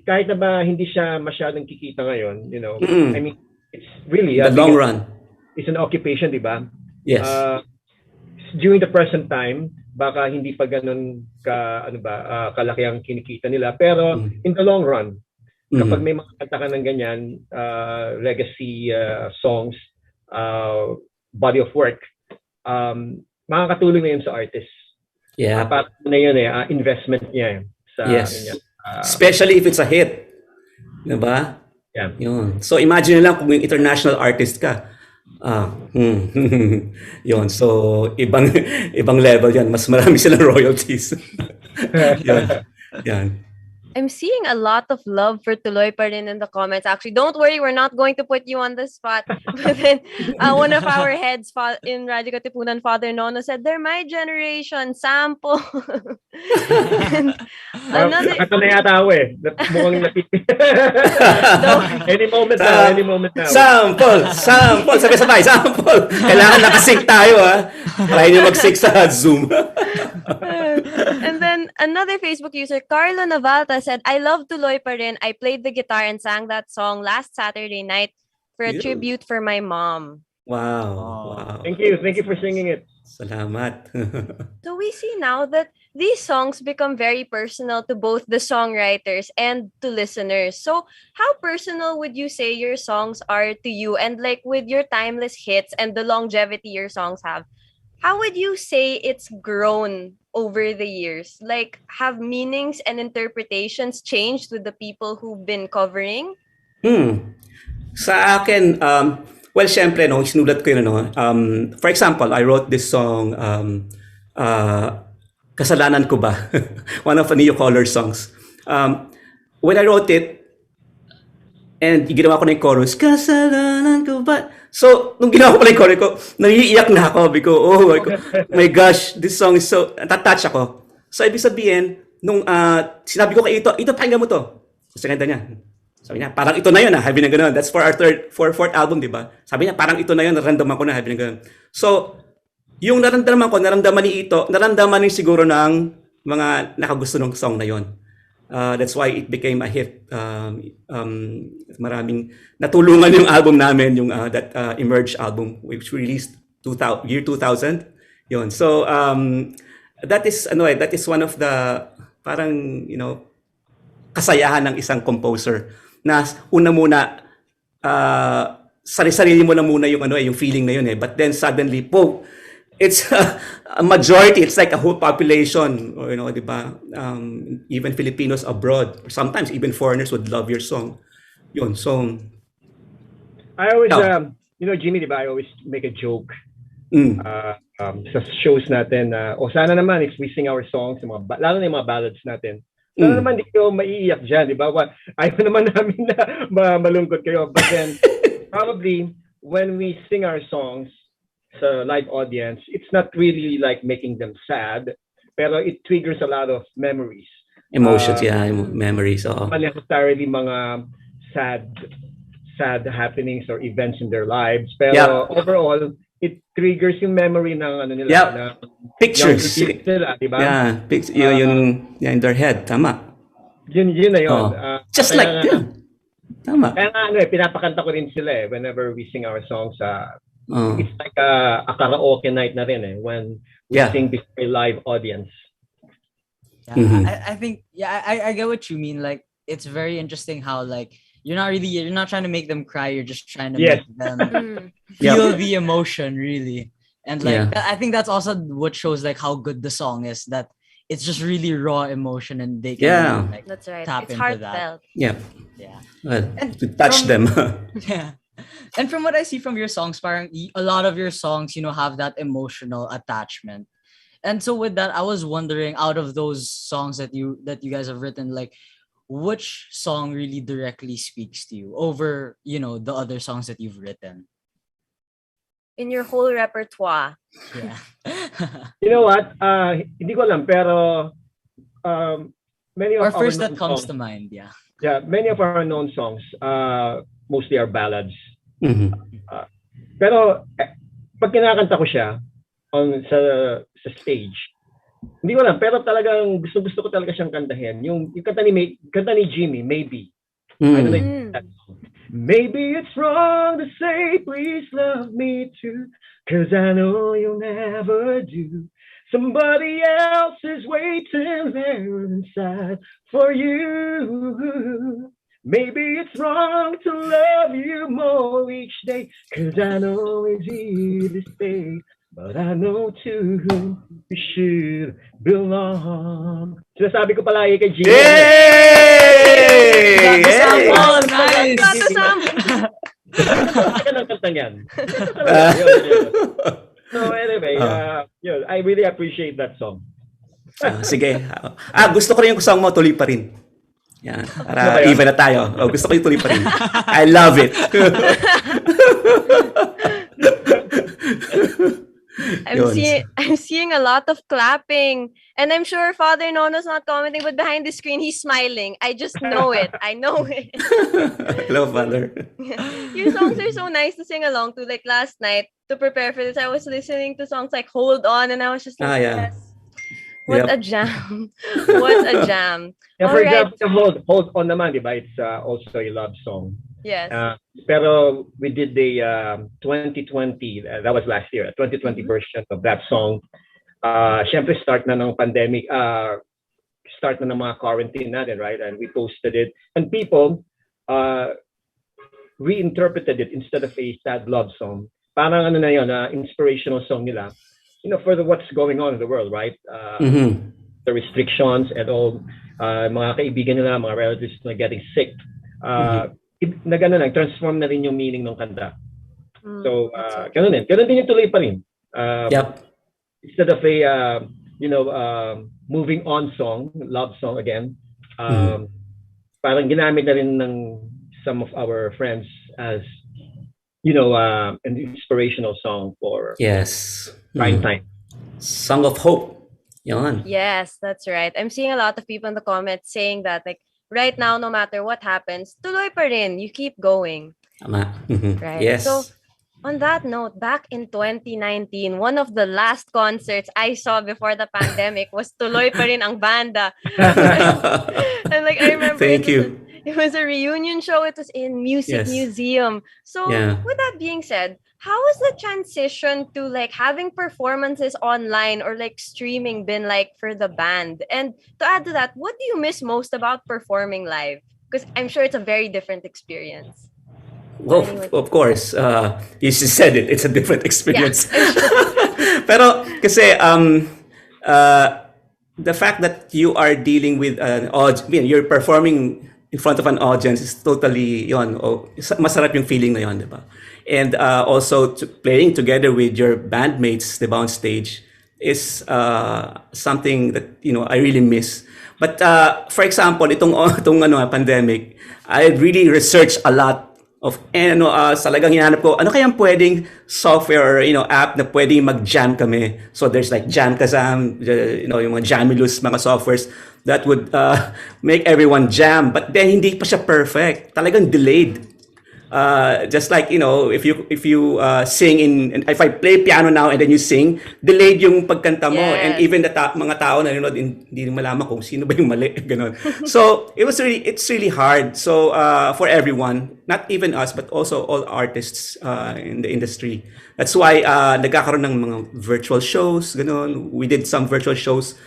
kahit na ba hindi siya masyadong kikita ngayon, I mean, it's really the long run. It's an occupation, di ba? Yes. During the present time, baka hindi pa ganun kalaki ang kinikita nila. Pero in the long run, kapag may mga kanta ka ng ganyan, legacy songs, body of work, makakatulong na yun sa artist. Yeah. Para na yun investment niya sa yes. Especially if it's a hit. Diba? Yeah. Yun. So imagine lang kung yung international artist ka. Yun. So ibang level yan. Mas marami silang royalties. Yan. I'm seeing a lot of love for Tuloy Pa Rin in the comments. Actually, don't worry, we're not going to put you on the spot. But then, one of our heads in radyo-katipunan, Father Nono, said, they're my generation, sample. Another... Ito na yata ako mukhang lapit. Any moment now. Sample! Sabay-sabay, sample! Kailangan nakasync tayo, ha? Try nyo mag-sync sa Zoom. And then, another Facebook user, Carlo Navalta, said, I love Tuloy Pa Rin. I played the guitar and sang that song last Saturday night for a tribute for my mom. Wow. Thank you for singing it. Salamat. So we see now that these songs become very personal to both the songwriters and to listeners. So how personal would you say your songs are to you? And like with your timeless hits and the longevity your songs have, how would you say it's grown over the years? Like, have meanings and interpretations changed with the people who've been covering? Sa akin, well, syempre, sinulat ko yun, for example, I wrote this song, Kasalanan Ko Ba? One of the Neocolors songs. When I wrote it, and ginawa ko na yung chorus, Kasalanan Ko Ba? So, nung ginawa ko pala yung chorus ko, naiiyak na ako because, oh my gosh, this song is so, touch ako. So, ibig sabihin, nung sinabi ko kay ito, pakinggan mo to. Sa kanta niya. Sabi niya, parang ito na yun, habi na gano'n. That's for our fourth album, di ba? Sabi niya, parang ito na yun, naramdaman ko na, habi na gano'n. So, yung naramdaman ni Ito, naramdaman rin siguro ng mga nakagusto ng song na yun. That's why it became a hit. Maraming natulungan yung album namin, yung that Emerge album, which we released year 2000. Yun. So that is one of the parang kasayahan ng isang composer na una muna sarili mo lang muna yung feeling na yun but then suddenly it's a majority, it's like a whole population, diba? Even Filipinos abroad, or sometimes even foreigners would love your song. Yun, so I always, Jimmy, diba, I always make a joke sa shows natin sana naman if we sing our songs, lalo na yung mga ballads natin, sana naman di kayo maiiyak dyan, diba? Ayaw naman namin na malungkot kayo, but then probably when we sing our songs sa live audience, it's not really like making them sad, pero it triggers a lot of memories. Emotions, memories. Not necessarily mga sad happenings or events in their lives, pero overall, it triggers yung memory ng nila. Pictures. Nila, diba? Yun in their head, tama. Yun na yun. Just like them. Tama. Kaya pinapakanta ko rin sila whenever we sing our songs. It's like a karaoke night na rin when we sing before a live audience. I think I get what you mean. Like, it's very interesting how like you're not trying to make them cry, you're just trying to make them feel the emotion really. And like I think that's also what shows like how good the song is, that it's just really raw emotion and they can really, that's right. tap It's into heartfelt. that. And to touch them. And from what I see from your songs, parang a lot of your songs, have that emotional attachment. And so with that, I was wondering, out of those songs that you guys have written, like, which song really directly speaks to you over, the other songs that you've written? In your whole repertoire. Yeah. You know what? Hindi ko alam, pero many of or first our that comes songs, to mind, yeah. Yeah, many of our known songs mostly are ballads. Pero pag kinakanta ko siya, sa stage. Hindi ko alam, pero talagang gusto ko talaga siyang kantahin. Yung kanta ni Jimmy, Maybe. I don't know that song. Maybe it's wrong to say please love me too, 'cause I know you'll never do. Somebody else is waiting there inside for you. Maybe it's wrong to love you more each day, 'cause I know it's easy to say, but I know to whom we should belong. Sinasabi ko palagi kay Gino. Yay! Nice! Kaya ng kanta niyan. So anyway, I really appreciate that song. Sige. Gusto ko rin yung song mo, Tuloy Pa Rin. Yan. Para even na tayo. Gusto ko yung Tuloy Pa Rin. I love it. I'm seeing a lot of clapping, and I'm sure Father Nono's not commenting, but behind the screen he's smiling. I just know it. I know it. Hello, Father. Your songs are so nice to sing along to. Like last night, to prepare for this, I was listening to songs like Hold On, and I was just like, yes. What a jam. What a jam. Yeah, for example, Hold On naman, diba? It's also a love song. Yes. Pero we did the 2020, that was last year, 2020 version of that song. Siyempre, start na ng pandemic, start na ng mga quarantine natin, right? And we posted it. And people reinterpreted it instead of a sad love song. Parang ano na yun, inspirational song nila. You know, for what's going on in the world, right? The restrictions and all, mga kaibigan nila, mga relatives na getting sick. Transform na rin yung meaning ng kanta. So, ganun din. Ganun din yung Tuloy Pa Rin. Instead of a, moving on song, love song again, parang ginamit na rin ng some of our friends as, an inspirational song for prime time. Song of Hope. Yan. Yes, that's right. I'm seeing a lot of people in the comments saying that, like, right now, no matter what happens, tuloy pa rin. You keep going. Right? Yes. So, on that note, back in 2019, one of the last concerts I saw before the pandemic was Tuloy Pa Rin Ang Banda. And like, I remember it was a reunion show. It was in Music Museum. So, with that being said, how has the transition to like having performances online or like streaming been like for the band? And to add to that, what do you miss most about performing live? Because I'm sure it's a very different experience. Well, of course, you said it. It's a different experience. Pero kasi the fact that you are dealing with an audience, you're performing in front of an audience is totally masarap yung feeling na yon, di ba? And also playing together with your bandmates, di ba, on stage is something that I really miss. But for example, itong pandemic, I really researched a lot of talagang hinahanap ko ano kayang pwedeng software or app na pwedeng mag-jam kami. So there's like Jamkazam, yung mga Jamilus, mga softwares that would make everyone jam, but then hindi pa siya perfect. Talagang delayed. Just like if you sing if I play piano now and then you sing, delayed yung pagkanta mo, and even the mga tao na hindi malaman kung sino ba yung mali, ganun. So it's really hard. So for everyone, not even us but also all artists in the industry. That's why nagkakaroon ng mga virtual shows, ganun. We did some virtual shows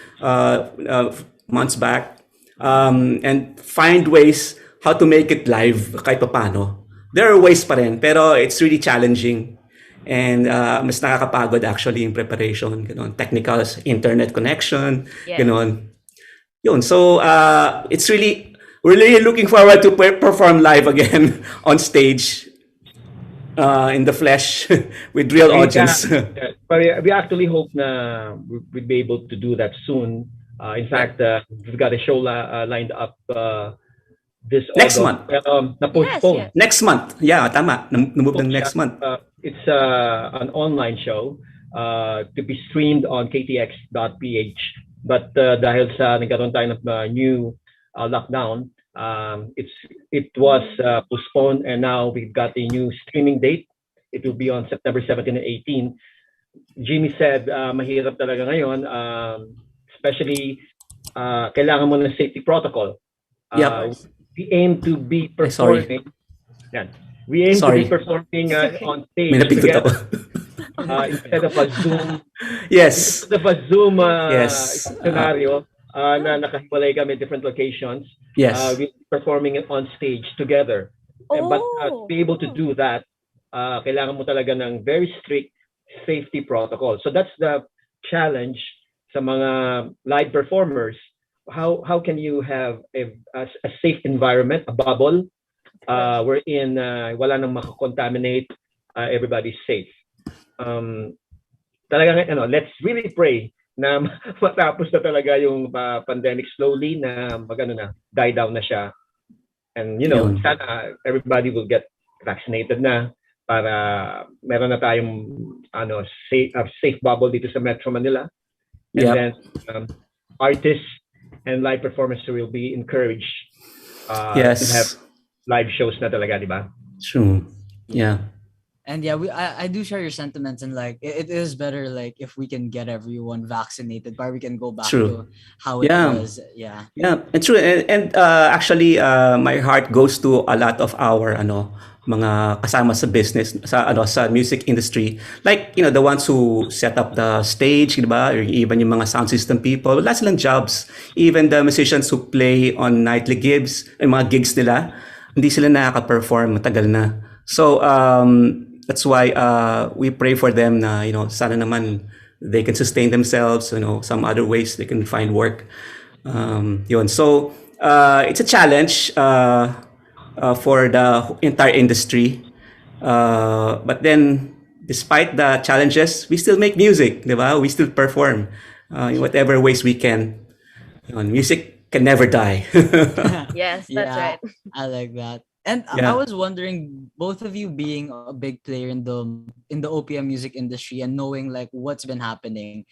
months back, and find ways how to make it live kahit paano. There are ways pa rin, pero it's really challenging. And mas nakakapagod actually yung preparation, technicals, internet connection, Yun. So it's we're really looking forward to perform live again on stage in the flesh with real audience. We actually hope na we'll be able to do that soon. In fact, we've got a show lined up this next month. Na postponed. Next month. Yeah, tama. Na-move ng next month. It's an online show to be streamed on ktx.ph. But dahil sa nagkaroon tayo ng new lockdown, it was postponed, and now we've got a new streaming date. It will be on September 17 and 18. Jimmy said, mahirap talaga ngayon, especially kailangan mo ng safety protocol. We aim to be performing. Yan. We aim to be performing on stage together. Instead of a Zoom. Yes. Instead of a Zoom scenario na nakahiwalay kami different locations. Yes. We're performing it on stage together. But to be able to do that, kailangan mo talaga ng very strict safety protocol. So that's the challenge sa mga live performers. How can you have a safe environment, a bubble, wherein wala nang makakontaminate, everybody's safe. Talagang let's really pray na matapos na talaga yung pandemic slowly na die down na siya. And sana everybody will get vaccinated na para meron na tayong safe bubble dito sa Metro Manila. And then artists and live performers will be encouraged to have live shows na talaga, di ba? True. Yeah. And yeah, I do share your sentiments, and like it is better like if we can get everyone vaccinated, but we can go back to how it was. Yeah. Yeah, and true. And actually, my heart goes to a lot of our mga kasama sa business sa music industry, like the ones who set up the stage, diba? Or even yung mga sound system people, wala silang jobs. Even the musicians who play on nightly gigs, yung mga gigs nila, hindi sila nakaka-perform, matagal na. So that's why we pray for them na sana naman they can sustain themselves, some other ways they can find work. Yun. So it's a challenge for the entire industry. But then, despite the challenges, we still make music, diba? We still perform in whatever ways we can. Music can never die. Yes, that's right. I like that. And I was wondering, both of you being a big player in the OPM music industry and knowing like what's been happening,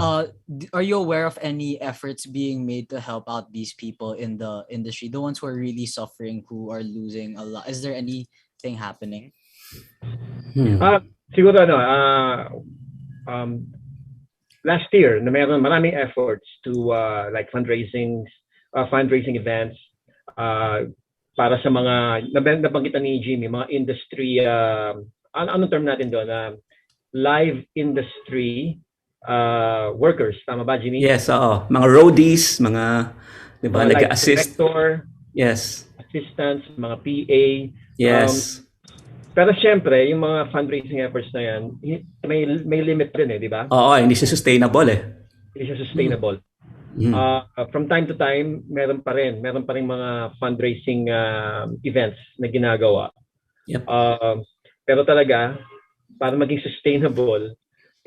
are you aware of any efforts being made to help out these people in the industry, the ones who are really suffering, who are losing a lot? Is there anything happening? Siguro last year na mayroon maraming efforts to like fundraising events para sa mga nabanggitan ni Jimmy, mga industry, anong term natin doon? Live industry workers. Tama ba, Jimmy? Yes, oo. Mga roadies, mga, diba, nag-assist. Director, yes. Assistants, mga PA. Yes. Pero syempre, yung mga fundraising efforts na yan, may limit din di ba? Oo, hindi siya sustainable Hindi siya sustainable. From time to time, meron pa rin mga fundraising events na ginagawa. Yep. Pero talaga, para maging sustainable,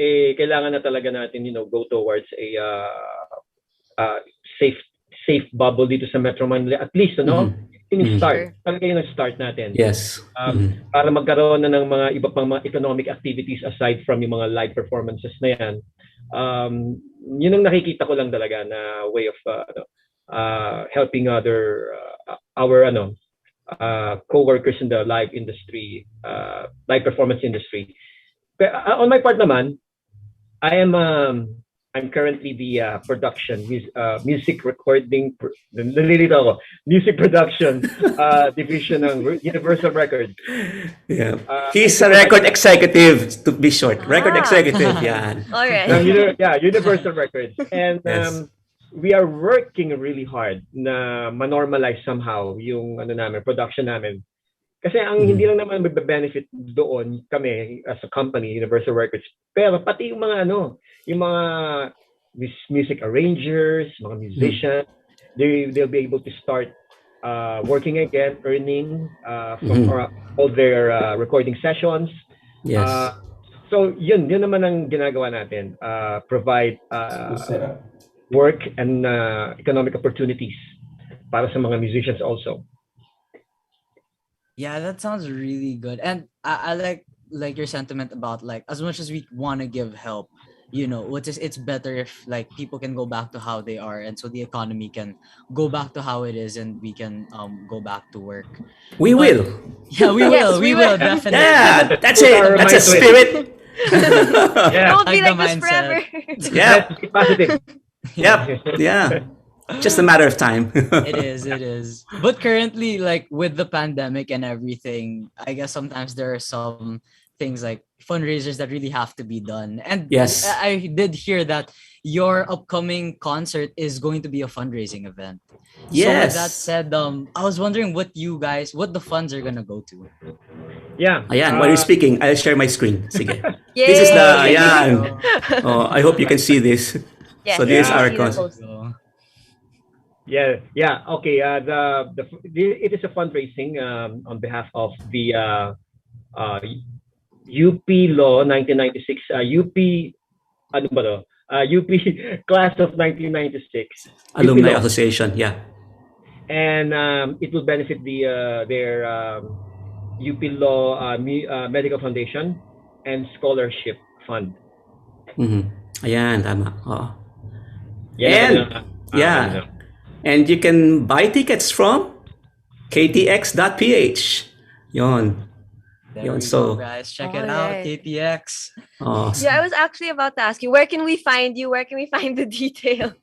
kailangan na talaga natin, go towards a safe bubble dito sa Metro Manila. At least, start. Talaga yung start natin. Yes. Para magkaroon na ng mga iba pang mga economic activities aside from yung mga live performances na yan. Yun ang nakikita ko lang talaga na way of helping our co-workers in the live industry, live performance industry. But, on my part naman, I'm currently the music recording, music production division ng Universal Records. Yeah, he's a record executive, to be short. Record executive, yan. All right. Universal Records, and we are working really hard na ma-normalize somehow yung production namin. Kasi ang hindi lang naman magbe-benefit doon kami as a company, Universal Records, pero pati yung mga yung mga music arrangers, mga musicians, they'll be able to start working again, earning from all their recording sessions. Yes. So yun naman ang ginagawa natin, provide work and economic opportunities para sa mga musicians also. Yeah, that sounds really good. And I like your sentiment about like as much as we want to give help, it's better if like people can go back to how they are, and so the economy can go back to how it is, and we can go back to work. We will. Yeah, we will. We will definitely. Yeah, that's it. That's a spirit. Don't be Like the like this mindset. forever. Yeah. Be positive. Yep. Yeah. Just a matter of time. It is. But currently, like with the pandemic and everything, I guess sometimes there are some things like fundraisers that really have to be done. And Yes. I did hear that your upcoming concert is going to be a fundraising event. So with that Yes. said, I was wondering what the funds are gonna go to. Yeah. Ayan, while you're speaking, I'll share my screen. Sige. Yay! This is the, ayan. Oh, I hope you can see this. Yes, So this is yeah. our I see the concert. post. Yeah. Okay. It is a fundraising on behalf of the UP Law 1996. UP ano ba to? UP class of 1996. Alumni UP Law. Association, yeah. And it will benefit their UP Law Medical Foundation and Scholarship Fund. Mhm. Ayan, tama. Oo. Yan And, yeah. And you can buy tickets from ktx.ph. Yon. There Yon. we So, go, guys. Check it out, Alright. KTX. oh, Yeah, I was actually about to ask you, where can we find you? Where can we find the details?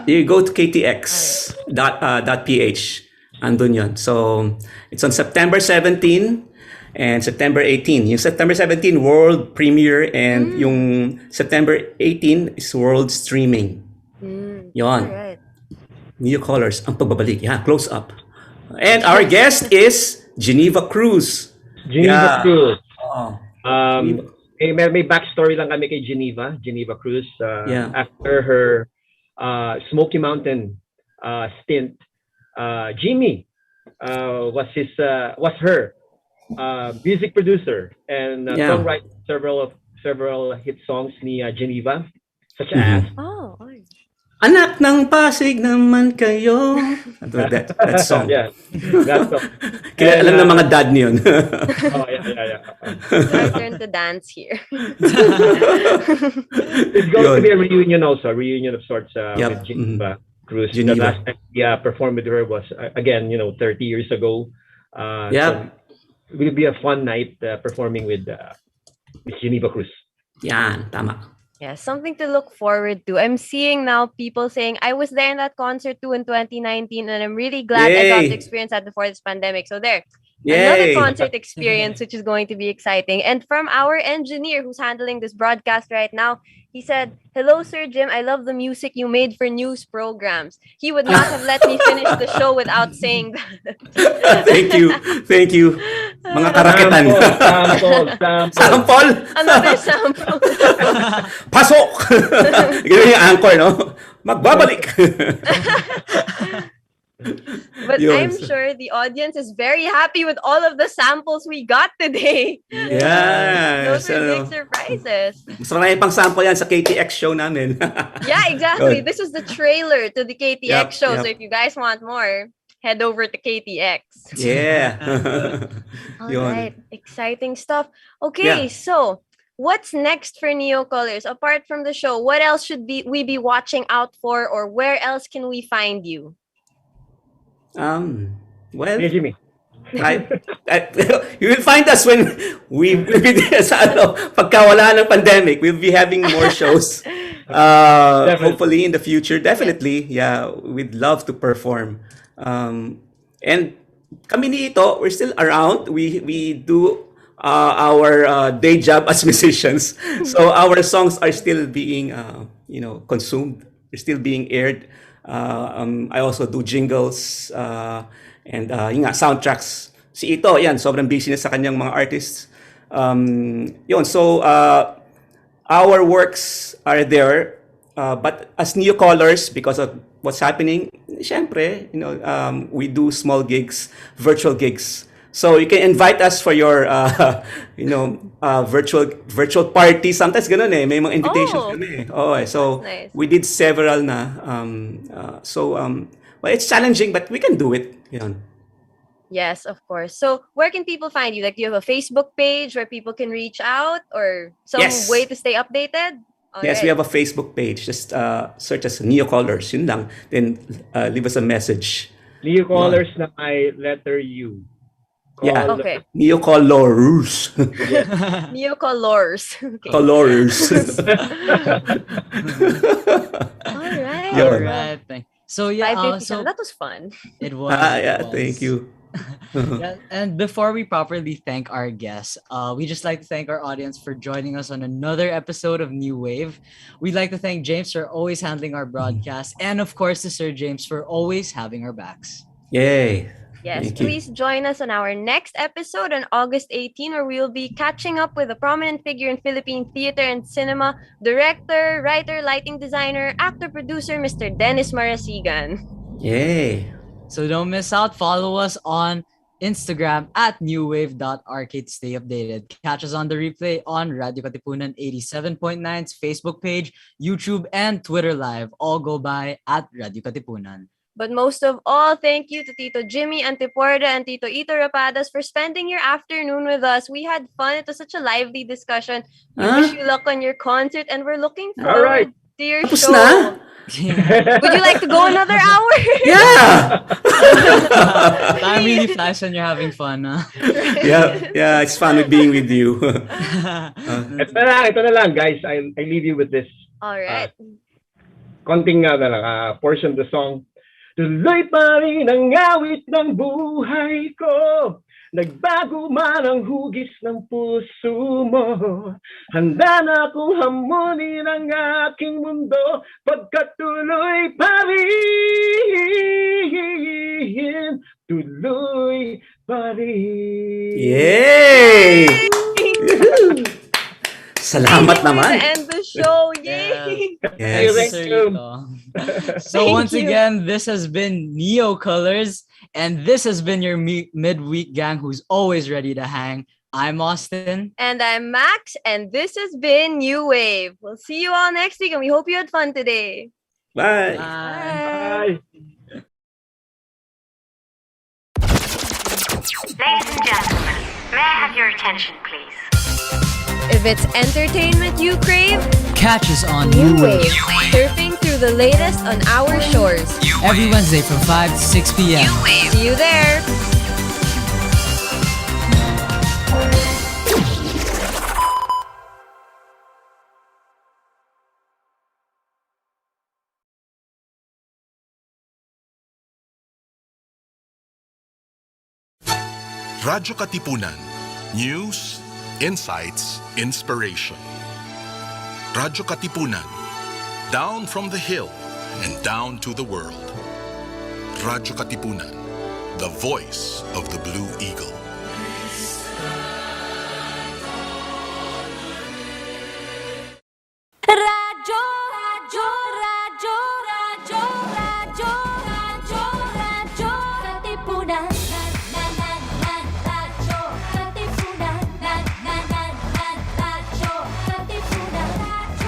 you go to ktx.ph. Andun yun. So, it's on September 17 and September 18. Yung September 17, world premiere, and yung September 18 is world streaming. Yon. Alright. Neocolors, ang pagbabalik. Yeah, close up. And our guest is Geneva Cruz. Geneva Cruz. Oh. May backstory lang kami kay Geneva Cruz. Yeah. After her Smoky Mountain stint, Jimmy was her music producer and songwriter several hit songs ni Geneva, such as Anak ng Pasig naman kayo. That song. Yeah, that song. Kaya alam ng mga dad niyon. Oh, yeah. Our turn to dance here. It's going to be a reunion also, a reunion of sorts with Geneva Cruz. The Geneva. last time we performed with her was, again, 30 years ago. So it will be a fun night performing with Geneva Cruz. Yan, tama. Yeah, something to look forward to. I'm seeing now people saying, I was there in that concert too in 2019, and I'm really glad I got to experience that before this pandemic. So there, another concert experience, which is going to be exciting. And from our engineer who's handling this broadcast right now, he said, "Hello, Sir Jim. I love the music you made for news programs." He would not have let me finish the show without saying that. Thank you. Mga karakitan. Sample. Another sample. Pasok! Ganun yung anchor, no? Magbabalik! But I'm sure the audience is very happy with all of the samples we got today. Yeah. Those are big surprises. Mas marami pang sample yan sa KTX show namin. Yeah, exactly. This was the trailer to the KTX show. Yep. So if you guys want more, head over to KTX. Yeah. All right. Exciting stuff. Okay, so what's next for Neocolors? Apart from the show, what else should we be watching out for, or where else can we find you? Well, hey, Jimmy. You will find us when pagka wala ng pandemic, we'll be having more shows. Hopefully in the future, definitely. Yeah, we'd love to perform. And kami dito, we're still around. We do our day job as musicians. So our songs are still being consumed. They're still being aired. I also do jingles and yung nga, soundtracks. Si Ito, yan, sobrang busy na sa kanyang mga artists. So our works are there, but as Neocolors, because of what's happening, syempre, we do small gigs, virtual gigs. So you can invite us for your, virtual party. Sometimes ganun eh, may mga invitations kami. So nice. We did several na. Well, it's challenging, but we can do it. Yes, of course. So where can people find you? Like, do you have a Facebook page where people can reach out, or some way to stay updated? Yes, we have a Facebook page. Just search as Neocolors. Yun lang. Then leave us a message. Neocolors na may letter U. Yeah. Okay. Neocolors. Neocolors. Okay. Colors. All right. Yun. All right. So yeah, 5:57. That was fun. it was. Yeah, It was. thank you. Yeah, and before we properly thank our guests, we just like to thank our audience for joining us on another episode of New Wave. We'd like to thank James for always handling our broadcast, and of course to Sir James for always having our backs. Yay. Yes, Thank you. please join us on our next episode on August 18, where we will be catching up with a prominent figure in Philippine theater and cinema, director, writer, lighting designer, actor, producer, Mr. Dennis Marasigan. Yay. So don't miss out. Follow us on Instagram at newwave.arcade to stay updated. Catch us on the replay on Radio Katipunan 87.9's Facebook page, YouTube, and Twitter Live. All go by at Radio Katipunan. But most of all, thank you to Tito Jimmy, Antiporda, and Tito Ito Rapadas for spending your afternoon with us. We had fun. It was such a lively discussion. We wish you luck on your concert, and we're looking forward to your Tapos show. na? Would you like to go another hour? Yeah. Time really flies when you're having fun. Huh? Yeah, it's fun being with you. Ito na lang, guys. I leave you with this All right. konting portion of the song. Tuloy pa rin ang awit ng buhay ko. Nagbago man ang hugis ng puso mo. Handa na akong hamunin ang aking mundo. Pagkatuloy pa rin. Tuloy pa rin. Yay! Salamat To naman. end the show. Yay! Yes. Thank you. So once you. again, this has been Neocolors, and this has been your midweek gang who's always ready to hang. I'm Austin. And I'm Max, and this has been New Wave. We'll see you all next week, and we hope you had fun today. Bye. Bye. Ladies and gentlemen, may I have your attention, please? If it's entertainment you crave, Catch us on New Wave. Surfing through the latest on our shores. every Wednesday from 5 to 6 p.m. See you there. Radyo Katipunan. News, insights, inspiration. Radyo Katipunan. Down from the hill and down to the world. Radyo Katipunan. The voice of the Blue Eagle.